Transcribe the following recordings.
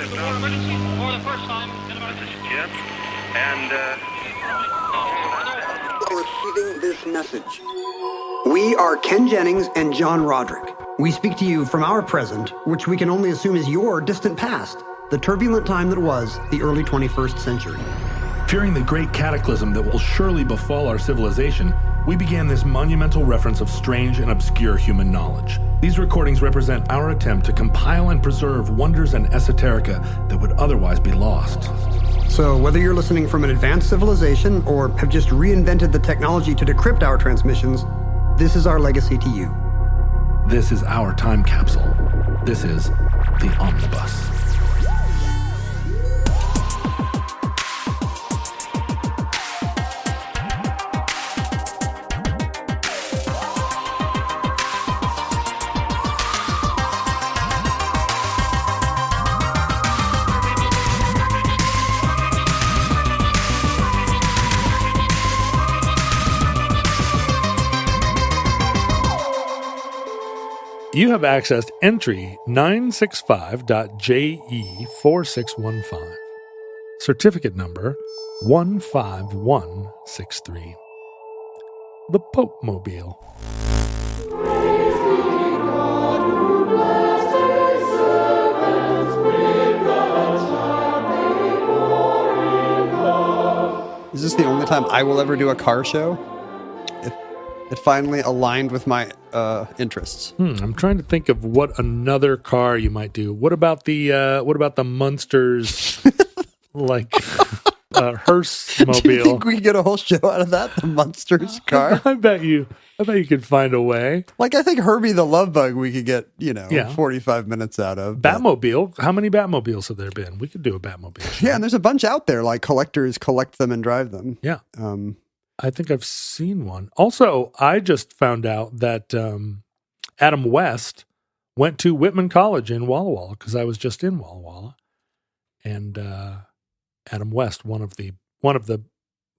emergency for the first time in about... This is Jim, and Receiving this message. We are Ken Jennings and John Roderick. We speak to you from our present, which we can only assume is your distant past, the turbulent time that was the early 21st century. Fearing the great cataclysm that will surely befall our civilization, we began this monumental reference of strange and obscure human knowledge. These recordings represent our attempt to compile and preserve wonders and esoterica that would otherwise be lost. So whether you're listening from an advanced civilization or have just reinvented the technology to decrypt our transmissions, this is our legacy to you. This is our time capsule. This is the Omnibus. You have accessed entry 965.JE4615, certificate number 15163. The Popemobile. Is this the only time I will ever do a car show? It finally aligned with my interests. I'm trying to think of what another car you might do. What about the Munsters, like hearse mobile? Do you think we could get a whole show out of that? The Munsters car? I bet you could find a way. Like, I think Herbie the Love Bug we could get, 45 minutes out of. Batmobile. How many Batmobiles have there been? We could do a Batmobile show. Yeah, and there's a bunch out there, like collectors collect them and drive them. Yeah. I think I've seen one. Also, I just found out that Adam West went to Whitman College in Walla Walla because I was just in Walla Walla, and Adam West, one of the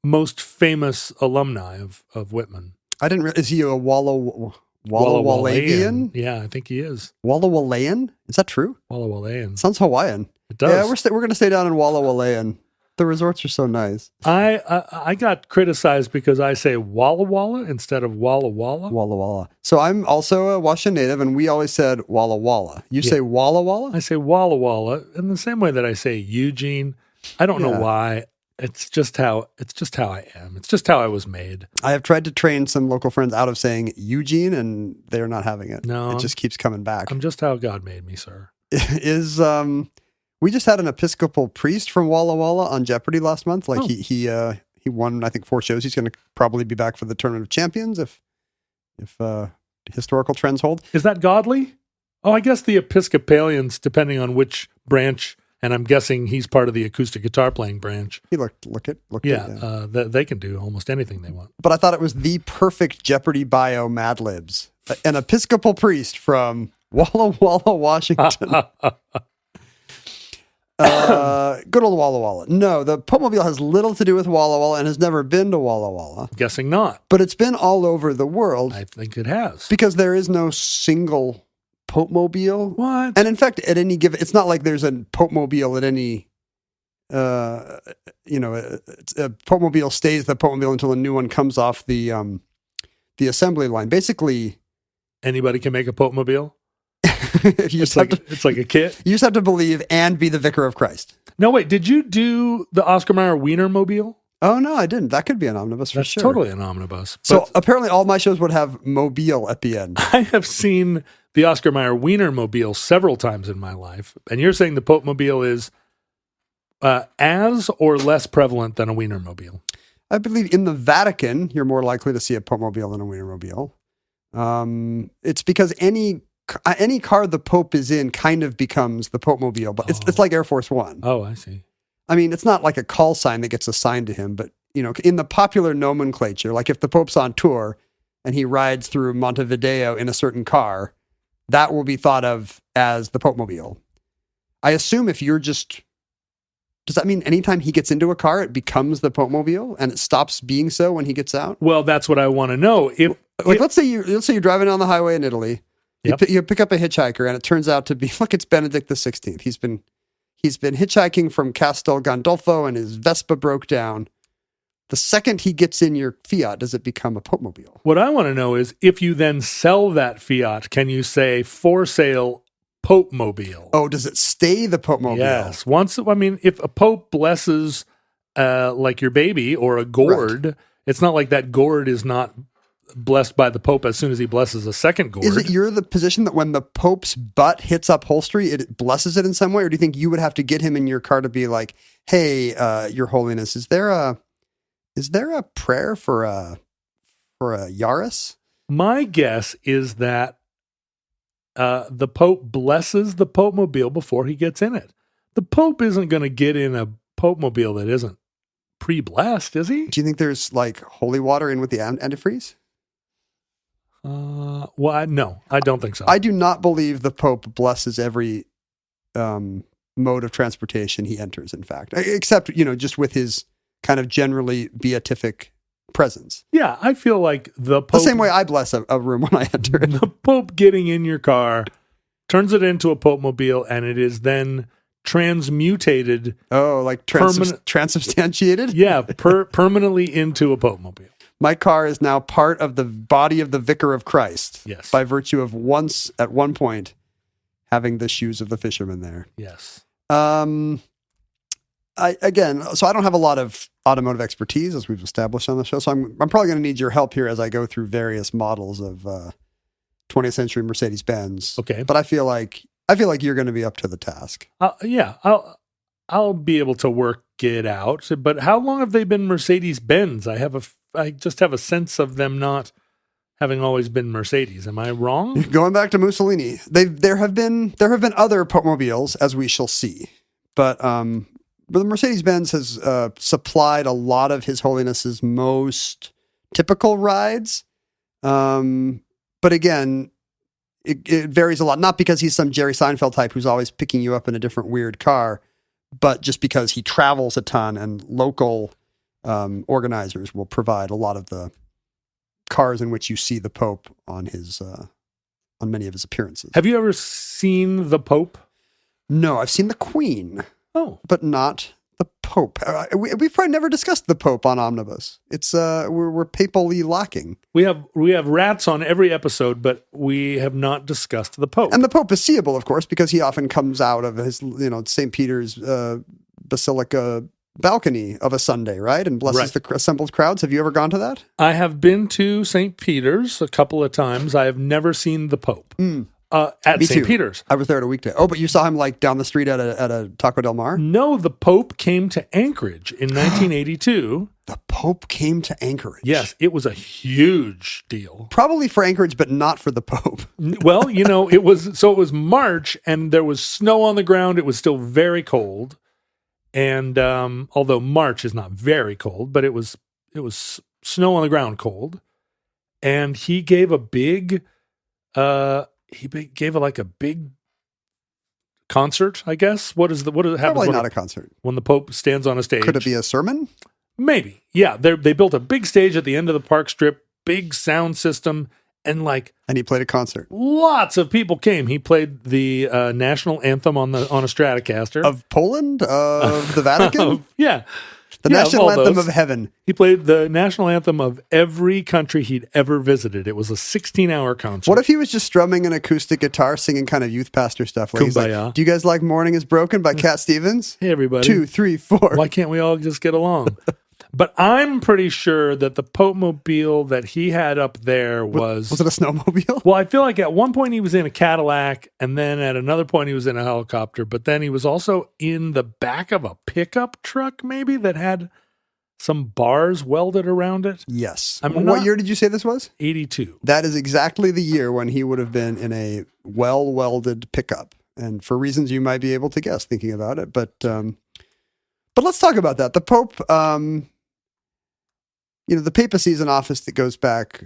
most famous alumni of Whitman. I didn't. Is he a Walla Wallavian? Yeah, I think he is. Walla Wallayan? Is that true? Walla Wallayan. Sounds Hawaiian. It does. Yeah, we're going to stay down in Walla Wallayan. The resorts are so nice. I got criticized because I say Walla Walla instead of Walla Walla. Walla Walla. So I'm also a Washington native, and we always said Walla Walla. You say Walla Walla? I say Walla Walla in the same way that I say Eugene. I don't know why. It's just how I am. It's just how I was made. I have tried to train some local friends out of saying Eugene, and they're not having it. No, it just keeps coming back. I'm just how God made me, sir. We just had an Episcopal priest from Walla Walla on Jeopardy last month. Like he won, I think, 4 shows. He's going to probably be back for the Tournament of Champions if historical trends hold. Is that godly? Oh, I guess the Episcopalians, depending on which branch, and I'm guessing he's part of the acoustic guitar playing branch. He looked at. They can do almost anything they want. But I thought it was the perfect Jeopardy bio Mad Libs. An Episcopal priest from Walla Walla, Washington. Good old Walla Walla. No, the Popemobile has little to do with Walla Walla and has never been to Walla Walla. Guessing not. But it's been all over the world. I think it has. Because there is no single Popemobile. What? And in fact, at any given, it's not like there's a Popemobile at any, a Popemobile stays the Popemobile until a new one comes off the assembly line. Basically, anybody can make a Popemobile. It's like a kit. You just have to believe and be the vicar of Christ. No, wait. Did you do the Oscar Mayer Wiener Mobile? Oh, no, I didn't. That could be an omnibus for sure. Totally an omnibus. So apparently all my shows would have mobile at the end. I have seen the Oscar Mayer Wiener Mobile several times in my life. And you're saying the Popemobile is as or less prevalent than a Wiener Mobile? I believe in the Vatican, you're more likely to see a Popemobile than a Wiener Mobile. It's because any car the Pope is in kind of becomes the Popemobile, but it's like Air Force One. Oh, I see. I mean, it's not like a call sign that gets assigned to him, but in the popular nomenclature, like if the Pope's on tour and he rides through Montevideo in a certain car, that will be thought of as the Popemobile. I assume if you're just, does that mean anytime he gets into a car, it becomes the Popemobile and it stops being so when he gets out? Well, that's what I want to know. Let's say you're driving down the highway in Italy. Yep. You pick up a hitchhiker, and it turns out to be, look, it's Benedict XVI. He's been hitchhiking from Castel Gandolfo and his Vespa broke down. The second he gets in your Fiat, does it become a Popemobile? What I want to know is if you then sell that Fiat, can you say for sale Popemobile? Oh, does it stay the Popemobile? Yes. If a Pope blesses like your baby or a gourd, it's not like that gourd is not blessed by the Pope as soon as he blesses a second gourd. Is it the position that when the Pope's butt hits upholstery, it blesses it in some way? Or do you think you would have to get him in your car to be like, hey, Your Holiness, is there a prayer for a Yaris? My guess is that the Pope blesses the Popemobile before he gets in it. The Pope isn't going to get in a Popemobile that isn't pre-blessed, is he? Do you think there's like holy water in with the antifreeze? No, I don't think so. I do not believe the Pope blesses every mode of transportation he enters, in fact, except, just with his kind of generally beatific presence. Yeah, I feel like the Pope... The same way I bless a room when I enter it. The Pope getting in your car turns it into a Popemobile, and it is then transmutated... Oh, like transubstantiated? Yeah, permanently into a Popemobile. My car is now part of the body of the Vicar of Christ. Yes. By virtue of once, at one point, having the shoes of the fisherman there. Yes. So I don't have a lot of automotive expertise, as we've established on the show. So I'm probably going to need your help here as I go through various models of 20th century Mercedes-Benz. Okay. But I feel like you're going to be up to the task. I'll be able to work it out. But how long have they been Mercedes-Benz? I just have a sense of them not having always been Mercedes. Am I wrong? Going back to Mussolini, there have been other Popemobiles, as we shall see, but the Mercedes-Benz has supplied a lot of His Holiness's most typical rides. But again, it varies a lot, not because he's some Jerry Seinfeld type who's always picking you up in a different weird car, but just because he travels a ton and local organizers will provide a lot of the cars in which you see the Pope on many of his appearances. Have you ever seen the Pope? No, I've seen the Queen. Oh, but not the Pope. We've probably never discussed the Pope on Omnibus. It's we're papally lacking. We have rats on every episode, but we have not discussed the Pope. And the Pope is seeable, of course, because he often comes out of his St. Peter's Basilica balcony of a Sunday, right, and blesses the assembled crowds. Have you ever gone to that? I have been to St. Peter's a couple of times. I have never seen the Pope. At St. Peter's. I was there at a weekday. Oh, but you saw him like down the street at a Taco Del Mar? No, the Pope came to Anchorage in 1982. The Pope came to Anchorage. Yes, it was a huge deal. Probably for Anchorage, but not for the Pope. Well, it was March and there was snow on the ground. It was still very cold. And although March is not very cold, but it was snow on the ground cold. And he gave a big a big concert, I guess. What happens? Probably not a concert. When the Pope stands on a stage. Could it be a sermon? Maybe. Yeah. They built a big stage at the end of the park strip, big sound system, and he played a concert. Lots of people came. He played the national anthem on a Stratocaster. Of Poland? Of the Vatican? Yeah. The national anthem of heaven. He played the national anthem of every country he'd ever visited. It was a 16-hour concert. What if he was just strumming an acoustic guitar, singing kind of youth pastor stuff? Like he's like, do you guys like Morning is Broken by Cat Stevens? Hey, everybody. 2, 3, 4. Why can't we all just get along? But I'm pretty sure that the Popemobile that he had up there was... Was it a snowmobile? Well, I feel like at one point he was in a Cadillac, and then at another point he was in a helicopter, but then he was also in the back of a pickup truck, maybe, that had some bars welded around it. Yes. What year did you say this was? 82. That is exactly the year when he would have been in a well-welded pickup. And for reasons you might be able to guess thinking about it. But let's talk about that. The Pope... the papacy is an office that goes back,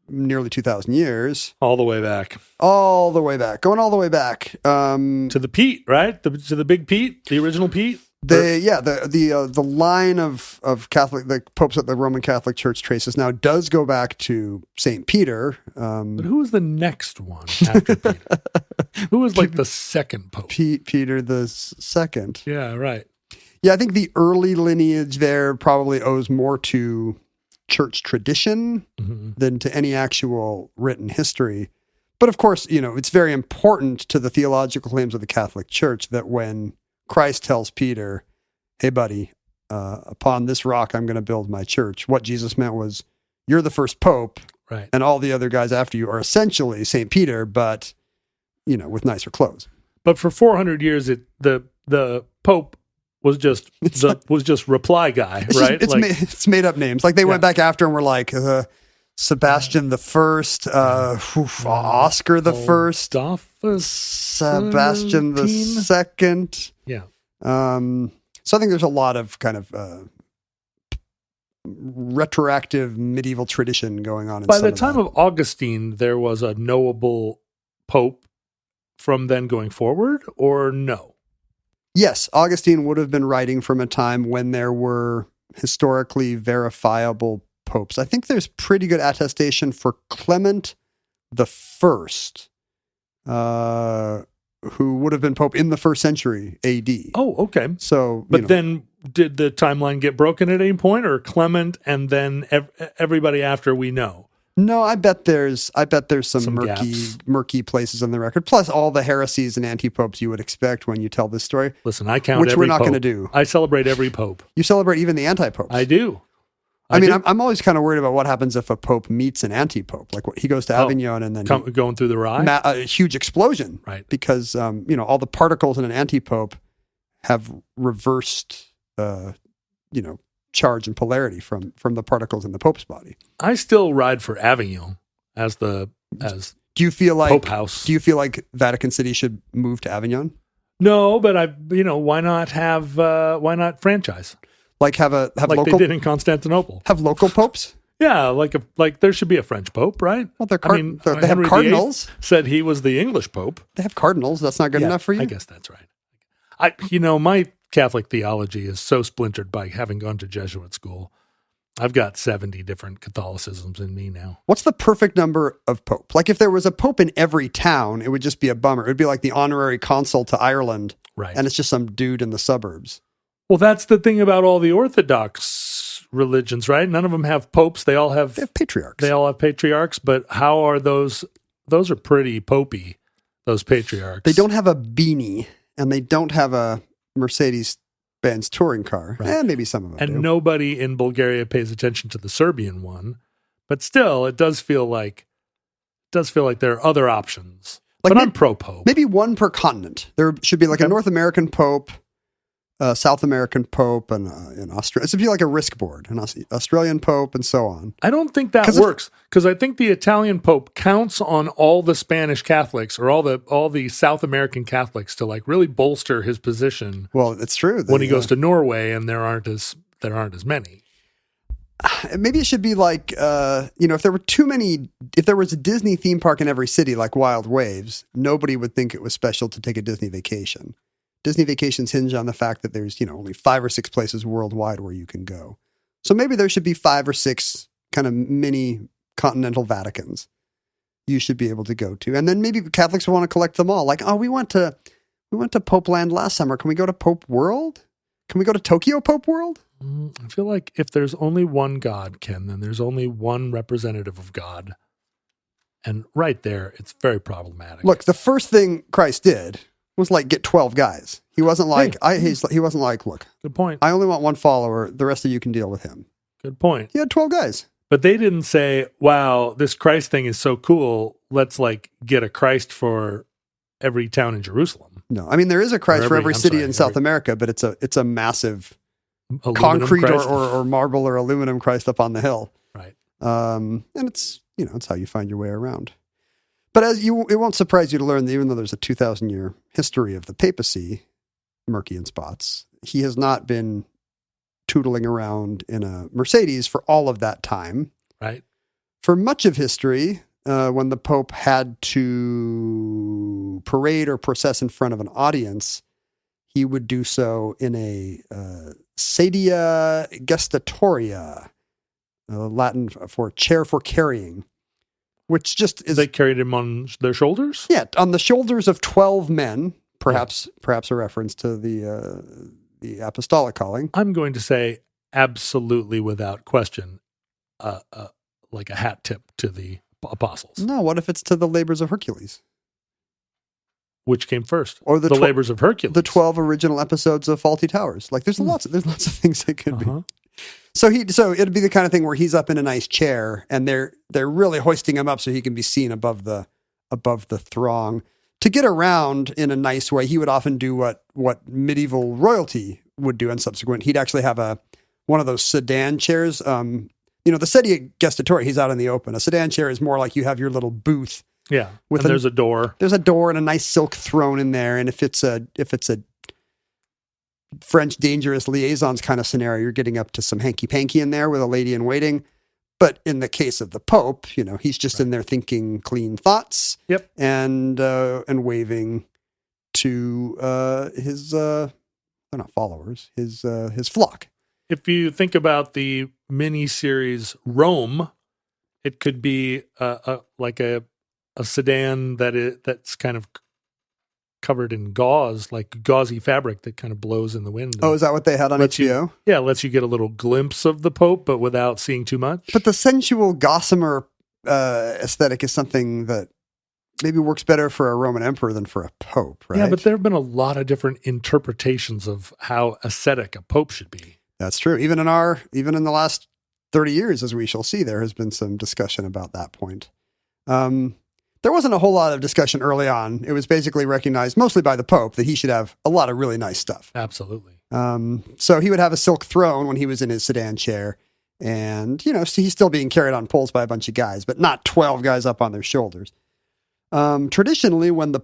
nearly 2,000 years. All the way back. All the way back. Going all the way back. To the Pete, right? To the big Pete, the original Pete? The line of Catholic, the popes that the Roman Catholic Church traces now does go back to Saint Peter. But who was the next one after Peter? Who was like the second pope? Peter the Second. Yeah, right. Yeah, I think the early lineage there probably owes more to church tradition than to any actual written history. But of course, it's very important to the theological claims of the Catholic Church that when Christ tells Peter, hey, buddy, upon this rock, I'm going to build my church. What Jesus meant was, you're the first pope, right? And all the other guys after you are essentially St. Peter, but, with nicer clothes. But for 400 years, the pope was just reply guy, right? It's made up names. Like they went back after and were like, Sebastian the First, Oscar the First, Sebastian the Second. Yeah. So I think there's a lot of kind of retroactive medieval tradition going on. By the time of Augustine, there was a knowable pope from then going forward, or no? Yes, Augustine would have been writing from a time when there were historically verifiable popes. I think there's pretty good attestation for Clement the First, who would have been pope in the 1st century AD. Oh, okay. So, but then did the timeline get broken at any point, or Clement and then everybody after we know? No, I bet there's some murky places on the record. Plus all the heresies and anti-popes you would expect when you tell this story. Listen, I count which every we're not pope. going to do. I celebrate every pope. You celebrate even the anti-popes. I do. I'm always kind of worried about what happens if a pope meets an anti-pope. Like he goes to Avignon and then going through the rye, a huge explosion, right? Because all the particles in an anti-pope have reversed, charge and polarity from the particles in the pope's body. I still ride for Avignon as Do you feel like Pope House? Do you feel like Vatican City should move to Avignon? No, but why not franchise? Like have local, they did in Constantinople. Have local popes? Yeah, like there should be a French pope, right? Well, they have cardinals. Said he was the English pope. They have cardinals. That's not good enough for you? I guess that's right. My Catholic theology is so splintered by having gone to Jesuit school. I've got 70 different Catholicisms in me now. What's the perfect number of pope? Like if there was a pope in every town, it would just be a bummer. It would be like the honorary consul to Ireland, right? And it's just some dude in the suburbs. Well, that's the thing about all the Orthodox religions, right? None of them have popes. They have patriarchs. They all have patriarchs, but how are those? Those are pretty popey, those patriarchs. They don't have a beanie, and they don't have a Mercedes-Benz touring car. Right. Maybe some of them do. Nobody in Bulgaria pays attention to the Serbian one, but still, it does feel like there are other options. But I'm pro-pope. Maybe one per continent. There should be like a North American pope, South American pope, and in Australia. It should be like a risk board, an Australian pope, and so on. I don't think that works, because I think the Italian pope counts on all the Spanish Catholics or all the South American Catholics to like really bolster his position. Well, it's true. When he goes to Norway, and there aren't as many. Maybe it should be like if there was a Disney theme park in every city like Wild Waves, nobody would think it was special to take a Disney vacation. Disney vacations hinge on the fact that there's, only 5 or 6 places worldwide where you can go. So maybe there should be 5 or 6 kind of mini continental Vaticans you should be able to go to. And then maybe Catholics will want to collect them all. Like, we went to Pope Land last summer. Can we go to Pope World? Can we go to Tokyo Pope World? I feel like if there's only one God, Ken, then there's only one representative of God. And right there, it's very problematic. Look, the first thing Christ did was like get 12 guys. He wasn't like, he wasn't like, look, good point. I only want one follower. The rest of you can deal with him. Good point. He had 12 guys. But they didn't say, wow, this Christ thing is so cool. Let's get a Christ for every town in Jerusalem. No, I mean, there is a Christ for every city in South America, but it's a massive concrete or marble or aluminum Christ up on the hill. Right. And it's how you find your way around. But it won't surprise you to learn that even though there's a 2,000-year history of the papacy, murky in spots, he has not been tootling around in a Mercedes for all of that time. Right. For much of history, when the Pope had to parade or process in front of an audience, he would do so in a sedia gestatoria, Latin for chair for carrying, which just is... They carried him on their shoulders? Yeah, on the shoulders of 12 men, perhaps a reference to the apostolic calling. I'm going to say absolutely without question, like a hat tip to the apostles. No, what if it's to the labors of Hercules? Which came first? Or the labors of Hercules. The 12 original episodes of Faulty Towers. Like there's lots of things it could be. So it'd be the kind of thing where he's up in a nice chair and they're really hoisting him up so he can be seen above the throng. To get around in a nice way, he would often do what medieval royalty would do, and subsequent. He'd actually have one of those sedan chairs. The sedia gestatoria, he's out in the open. A sedan chair is more like you have your little booth. Yeah, there's a door. There's a door and a nice silk throne in there. And if it's a French dangerous liaisons kind of scenario, you're getting up to some hanky-panky in there with a lady in waiting. But in the case of the Pope, he's just in there thinking clean thoughts. Yep. And waving to his they're not followers, his flock. If you think about the mini-series Rome, it could be like a sedan that's kind of covered in gauze, like gauzy fabric that kind of blows in the wind. Oh, is that what they had on HBO? Lets you get a little glimpse of the Pope, but without seeing too much. But the sensual gossamer aesthetic is something that maybe works better for a Roman emperor than for a Pope, right? Yeah, but there have been a lot of different interpretations of how ascetic a Pope should be. That's true. Even in the last 30 years, as we shall see, there has been some discussion about that point. There wasn't a whole lot of discussion early on. It was basically recognized mostly by the Pope that he should have a lot of really nice stuff. Absolutely. So he would have a silk throne when he was in his sedan chair. And, he's still being carried on poles by a bunch of guys, but not 12 guys up on their shoulders. Traditionally, when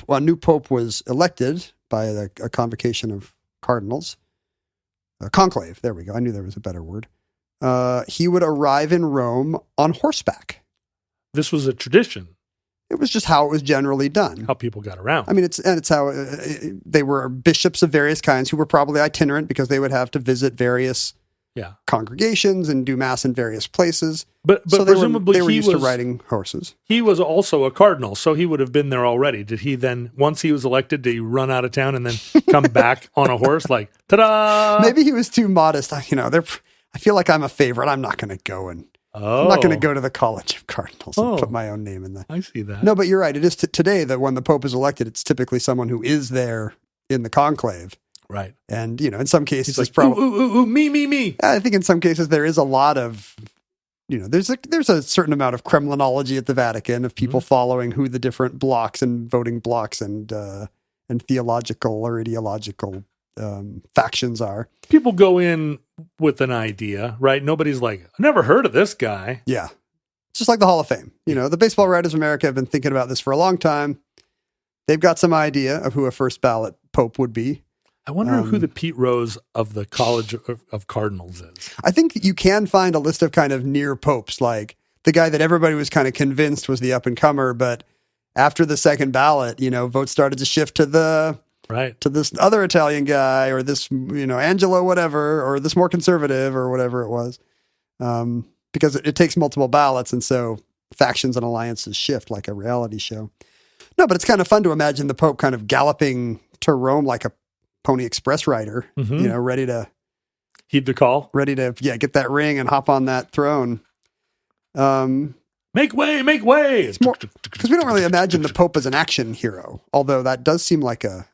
a new Pope was elected by a convocation of cardinals, a conclave, there we go. I knew there was a better word. He would arrive in Rome on horseback. This was a tradition. It was just how it was generally done. How people got around. I mean, it's how they were bishops of various kinds who were probably itinerant because they would have to visit various congregations and do mass in various places. But so presumably they were used to riding horses. He was also a cardinal, so he would have been there already. Did he then, once he was elected, did he run out of town and then come back on a horse like, ta-da? Maybe he was too modest. I feel like I'm a favorite. I'm not going to go I'm not going to go to the College of Cardinals and put my own name in there. I see that. No, but you're right. It is today that when the Pope is elected, it's typically someone who is there in the conclave. Right. And, in some cases, it's probably ooh, me. I think in some cases there is a lot of, there's a certain amount of Kremlinology at the Vatican of people following who the different blocks and voting blocks and theological or ideological factions are. People go in with an idea, right? Nobody's like, I never heard of this guy. Yeah. It's just like the Hall of Fame. The Baseball Writers of America have been thinking about this for a long time. They've got some idea of who a first ballot Pope would be. I wonder who the Pete Rose of the College of Cardinals is. I think you can find a list of kind of near popes, like the guy that everybody was kind of convinced was the up-and-comer, but after the second ballot, votes started to shift to this other Italian guy or this, Angelo whatever, or this more conservative or whatever it was, because it takes multiple ballots, and so factions and alliances shift like a reality show. No, but it's kind of fun to imagine the Pope kind of galloping to Rome like a Pony Express rider, ready to heed the call, ready to get that ring and hop on that throne. Make way! It's more because we don't really imagine the Pope as an action hero, although that does seem like a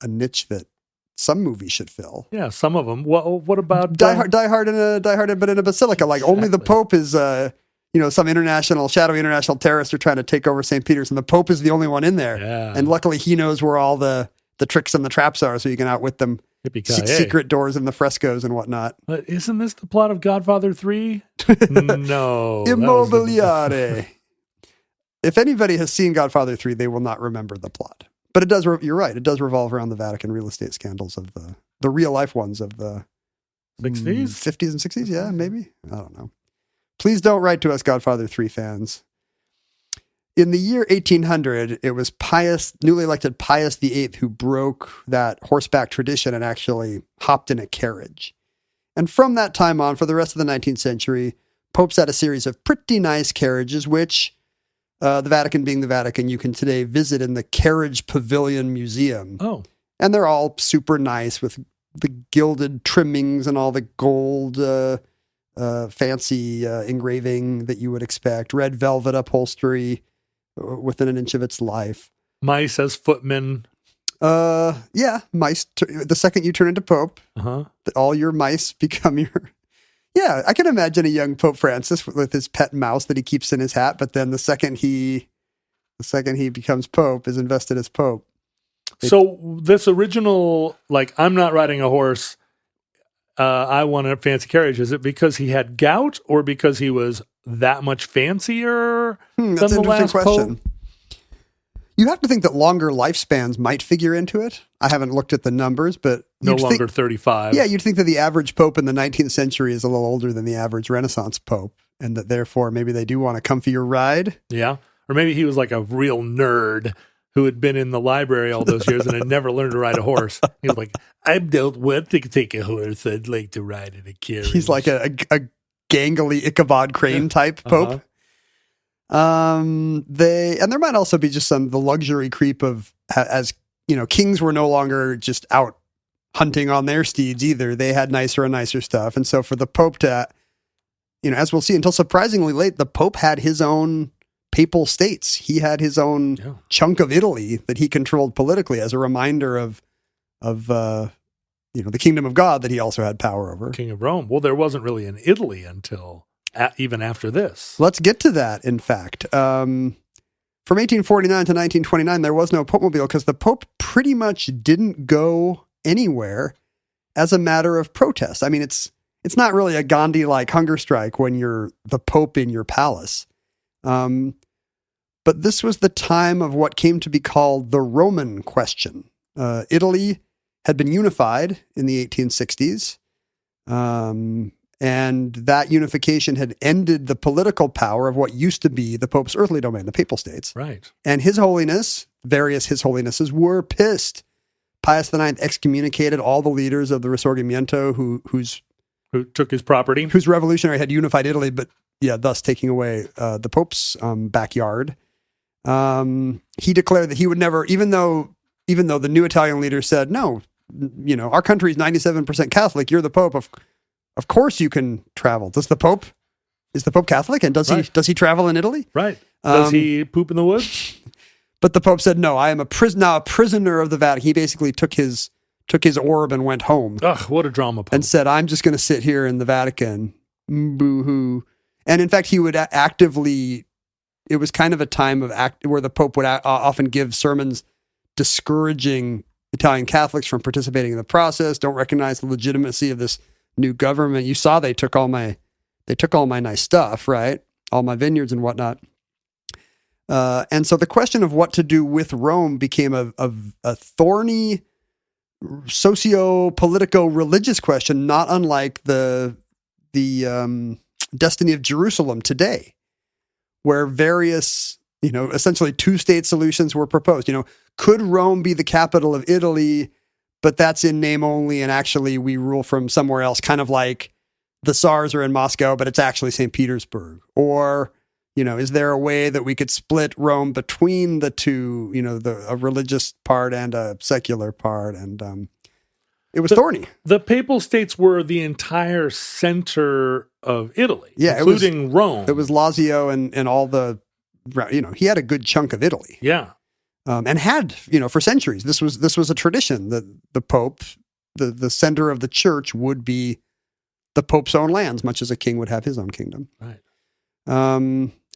niche that some movies should fill. Yeah, some of them. What about Die Hard, but in a basilica? Like only the Pope is, some shadowy international terrorists are trying to take over St. Peter's, and the Pope is the only one in there. Yeah. And luckily, he knows where all the tricks and the traps are, so you can outwit them. Secret doors in the frescoes and whatnot. But isn't this the plot of Godfather 3? No. Immobiliare. If anybody has seen Godfather 3, they will not remember the plot. But it does, you're right, it does revolve around the Vatican real estate scandals of the real life ones of the 60s? 50s and 60s, yeah, maybe. I don't know. Please don't write to us, Godfather 3 fans. In the year 1800, it was newly elected Pius VIII who broke that horseback tradition and actually hopped in a carriage. And from that time on, for the rest of the 19th century, popes had a series of pretty nice carriages, which the Vatican being the Vatican, you can today visit in the Carriage Pavilion Museum. Oh. And they're all super nice with the gilded trimmings and all the gold fancy engraving that you would expect, red velvet upholstery within an inch of its life. Mice as footmen. Yeah, mice. The second you turn into Pope, all your mice become your... Yeah, I can imagine a young Pope Francis with his pet mouse that he keeps in his hat, but then the second he becomes Pope, is invested as Pope. So this original, like, I'm not riding a horse, I want a fancy carriage, is it because he had gout or because he was that much fancier than That's the an interesting last question. Pope? You have to think that longer lifespans might figure into it. I haven't looked at the numbers, but No longer 35. Yeah, you'd think that the average Pope in the 19th century is a little older than the average Renaissance Pope, and that therefore maybe they do want a comfier ride. Yeah. Or maybe he was like a real nerd who had been in the library all those years and had never learned to ride a horse. He was like, I don't want to take a horse. I'd like to ride in a carriage. He's like a gangly Ichabod Crane type Pope. There might also be just the luxury creep of, as you know, kings were no longer just out hunting on their steeds either. They had nicer and nicer stuff. And so for the Pope to, as we'll see, until surprisingly late, the Pope had his own papal states. He had his own chunk of Italy that he controlled politically as a reminder of the kingdom of God that he also had power over. King of Rome. Well, there wasn't really an Italy until even after this. Let's get to that, in fact. From 1849 to 1929, there was no Popemobile because the Pope pretty much didn't go anywhere as a matter of protest. I mean, it's not really a Gandhi-like hunger strike when you're the Pope in your palace. But this was the time of what came to be called the Roman question. Italy had been unified in the 1860s. And that unification had ended the political power of what used to be the Pope's earthly domain, the Papal States. Right. And His Holiness, various His Holinesses, were pissed. Pius IX excommunicated all the leaders of the Risorgimento who took his property, whose revolutionary had unified Italy, but thus taking away the Pope's backyard. He declared that he would never, even though the new Italian leader said, no, our country is 97% Catholic, you're the Pope, of course you can travel. Is the Pope Catholic? And does he travel in Italy? Right. Does he poop in the woods? But the Pope said, no, I am now a prisoner of the Vatican. He basically took his orb and went home. Ugh, what a drama Pope. And said, I'm just going to sit here in the Vatican. Boo-hoo. And in fact, he would actively, it was kind of a time of where the Pope would often give sermons discouraging Italian Catholics from participating in the process, don't recognize the legitimacy of this new government. You saw they took all my nice stuff, right? All my vineyards and whatnot. And so the question of what to do with Rome became a thorny socio-politico-religious question, not unlike the destiny of Jerusalem today, where various, essentially two-state solutions were proposed. Could Rome be the capital of Italy, but that's in name only, and actually we rule from somewhere else, kind of like the Tsars are in Moscow, but it's actually St. Petersburg? Or, is there a way that we could split Rome between the two, a religious part and a secular part? And it was thorny. The Papal States were the entire center of Italy, including Rome. It was Lazio and all the, he had a good chunk of Italy. Yeah. And had, for centuries, this was a tradition that the Pope, the center of the church, would be the Pope's own lands, much as a king would have his own kingdom. Right.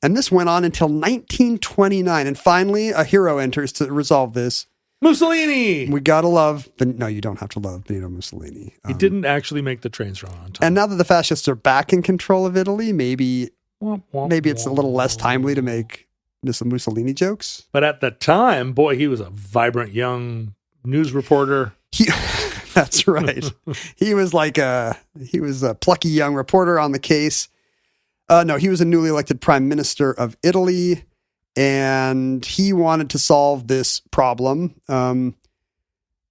And this went on until 1929. And finally, a hero enters to resolve this. Mussolini! We gotta love, but no, you don't have to love Benito Mussolini. He didn't actually make the trains run on time. And now that the fascists are back in control of Italy, maybe it's a little less timely to make Mussolini jokes. But at the time, boy, he was a vibrant young news reporter. That's right. He was a plucky young reporter on the case. No, he was a newly elected prime minister of Italy. And he wanted to solve this problem.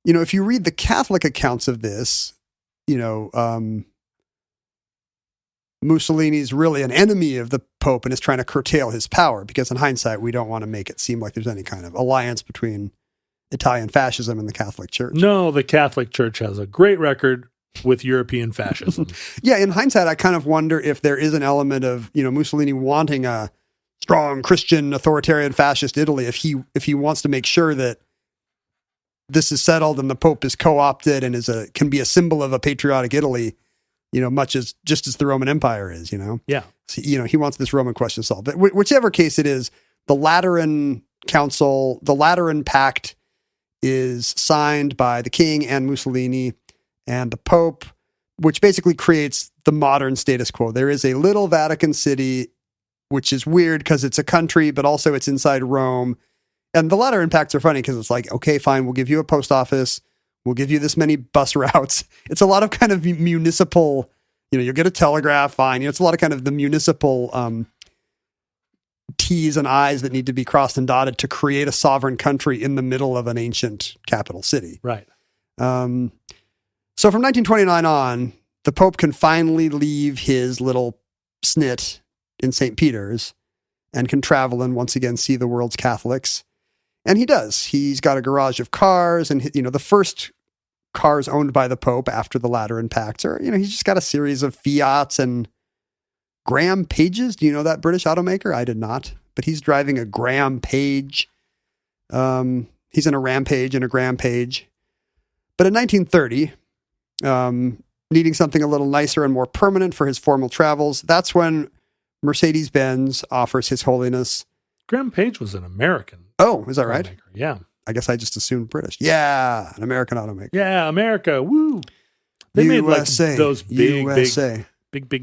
If you read the Catholic accounts of this, Mussolini's really an enemy of the Pope and is trying to curtail his power because in hindsight, we don't want to make it seem like there's any kind of alliance between Italian fascism and the Catholic Church. No, the Catholic Church has a great record with European fascism. Yeah, in hindsight, I kind of wonder if there is an element of, Mussolini wanting a strong Christian authoritarian fascist Italy if he wants to make sure that this is settled and the Pope is co-opted and can be a symbol of a patriotic Italy, much as just as the Roman Empire is, Yeah. So, he wants this Roman question solved. But whichever case it is, the Lateran Council, the Lateran Pact is signed by the king and Mussolini and the Pope, which basically creates the modern status quo. There is a little Vatican City, which is weird because it's a country, but also it's inside Rome. And the Lateran Pacts are funny because it's like, okay, fine, we'll give you a post office. We'll give you this many bus routes. It's a lot of kind of municipal, you'll get a telegraph, fine. It's a lot of kind of the municipal T's and I's that need to be crossed and dotted to create a sovereign country in the middle of an ancient capital city. Right. So from 1929 on, the Pope can finally leave his little snit in St. Peter's and can travel and once again see the world's Catholics. And he does. He's got a garage of cars and, the first cars owned by the Pope after the Lateran Pacts are, he's just got a series of Fiats and Graham Pages. Do you know that British automaker? I did not. But he's driving a Graham Page. He's in a Rampage and a Graham Page. But in 1930, needing something a little nicer and more permanent for his formal travels, that's when Mercedes-Benz offers His Holiness. Graham Page was an American. Oh, is that right? automaker. Yeah. I guess I just assumed British. Yeah, an American automaker. Yeah, America. Woo. They USA, made like those big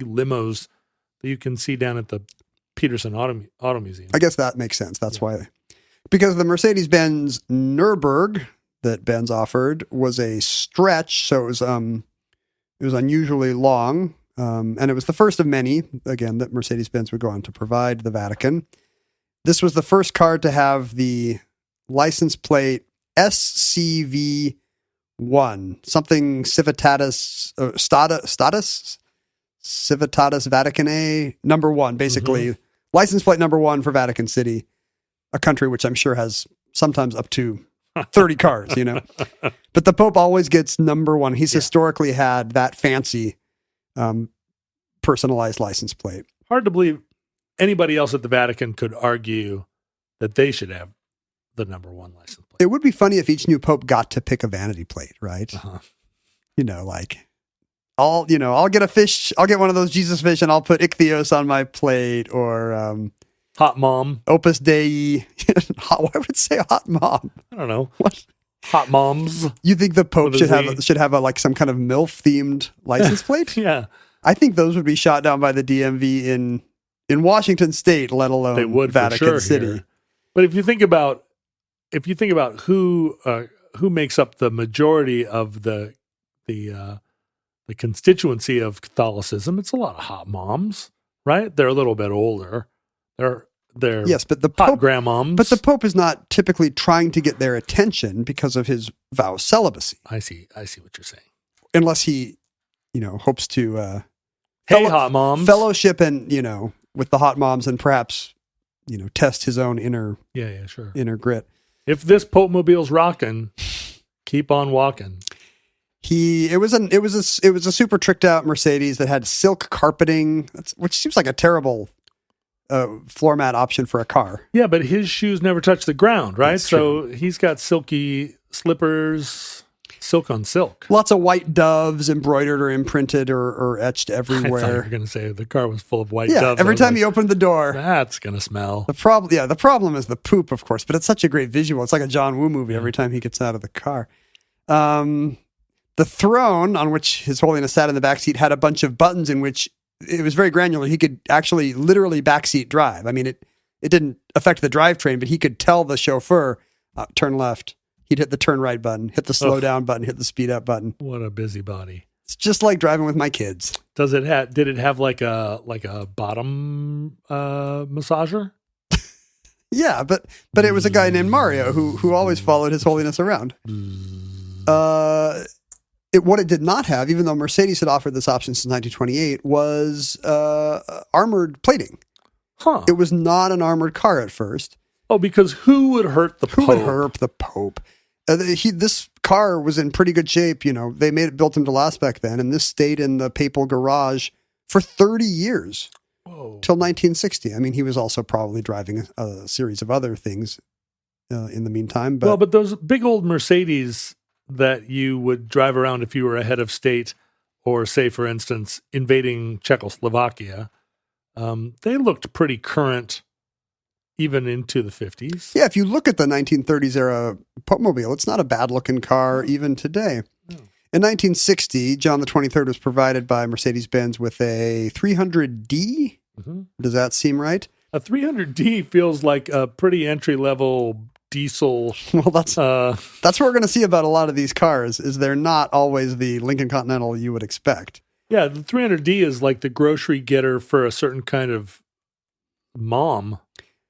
limos that you can see down at the Peterson Auto Museum. I guess that makes sense. That's why. Because the Mercedes-Benz Nürburg that Benz offered was a stretch, so it was unusually long, and it was the first of many, again, that Mercedes-Benz would go on to provide the Vatican. This was the first car to have the license plate SCV1, something Civitatis Civitatis Vaticanae number 1, basically license plate number 1 for Vatican City, a country which I'm sure has sometimes up to 30 cars, But the Pope always gets number 1. He's historically had that fancy personalized license plate. Hard to believe anybody else at the Vatican could argue that they should have the number 1 license plate. It would be funny if each new Pope got to pick a vanity plate, right? Like I'll get a fish. I'll get one of those Jesus fish and I'll put Ichthyos on my plate or, Hot Mom. Opus Dei. Why would it say Hot Mom? I don't know. What? Hot Moms. You think the Pope should have a some kind of MILF themed license plate? Yeah. I think those would be shot down by the DMV in Washington State, let alone they would Vatican City. Here. But if you think about who makes up the majority of the constituency of Catholicism, it's a lot of hot moms, right? They're a little bit older. They're yes, but the hot Pope, grandmoms. But the Pope is not typically trying to get their attention because of his vow of celibacy. I see what you're saying. Unless he, hopes to hot moms, fellowship and with the hot moms and perhaps test his own inner grit. If this Popemobile's rocking, keep on walking. It was a super tricked out Mercedes that had silk carpeting, which seems like a terrible floor mat option for a car. Yeah, but his shoes never touch the ground, right? That's so true. He's got silky slippers, silk on silk. Lots of white doves embroidered or imprinted or etched everywhere. I thought you were going to say the car was full of white yeah, doves. every time you opened the door. That's going to smell. The problem is the poop, of course, but it's such a great visual. It's like a John Woo movie every time he gets out of the car. The throne on which His Holiness sat in the backseat had a bunch of buttons in which it was very granular. He could actually literally backseat drive. I mean, it didn't affect the drivetrain, but he could tell the chauffeur, turn left. He'd hit the turn right button, hit the slow down button, hit the speed up button. What a busybody. It's just like driving with my kids. Did it have like a bottom massager? Yeah, but it was a guy named Mario who always followed His Holiness around. What it did not have, even though Mercedes had offered this option since 1928, was armored plating. Huh. It was not an armored car at first. Oh, because who would hurt the Pope? Who would hurt the Pope? This car was in pretty good shape. You know, they built him to last back then, and this stayed in the papal garage for 30 years. Whoa. Till 1960. I mean, he was also probably driving a series of other things in the meantime. But those big old Mercedes that you would drive around if you were a head of state or, say, for instance, invading Czechoslovakia, they looked pretty current even into the 50s. Yeah, if you look at the 1930s era Popemobile, it's not a bad-looking car even today. No. In 1960, John the 23rd was provided by Mercedes-Benz with a 300D. Mm-hmm. Does that seem right? A 300D feels like a pretty entry-level diesel. Well, that's what we're going to see about a lot of these cars, is they're not always the Lincoln Continental you would expect. Yeah, the 300D is like the grocery getter for a certain kind of mom.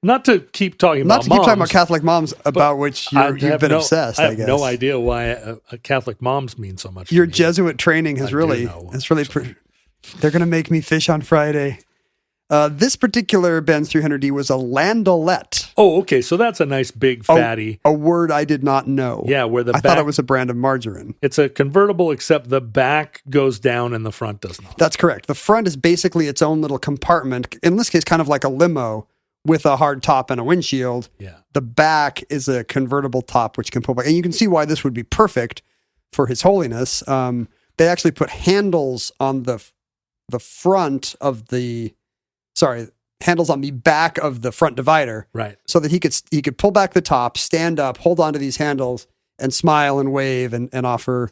Not to keep talking about Catholic moms about which you've been obsessed, I guess. I have no idea why a Catholic moms mean so much. Your to me. Jesuit training has really. They're going to make me fish on Friday. This particular Benz 300D was a landaulet. Oh, okay. So that's a nice big fatty. A word I did not know. Yeah, where I thought it was a brand of margarine. It's a convertible, except the back goes down and the front does not. That's correct. The front is basically its own little compartment. In this case, kind of like a limo with a hard top and a windshield. Yeah. The back is a convertible top, which can pull back. And you can see why this would be perfect for His Holiness. They actually put handles on the front of handles on the back of the front divider. Right. So that he could pull back the top, stand up, hold onto these handles, and smile and wave and offer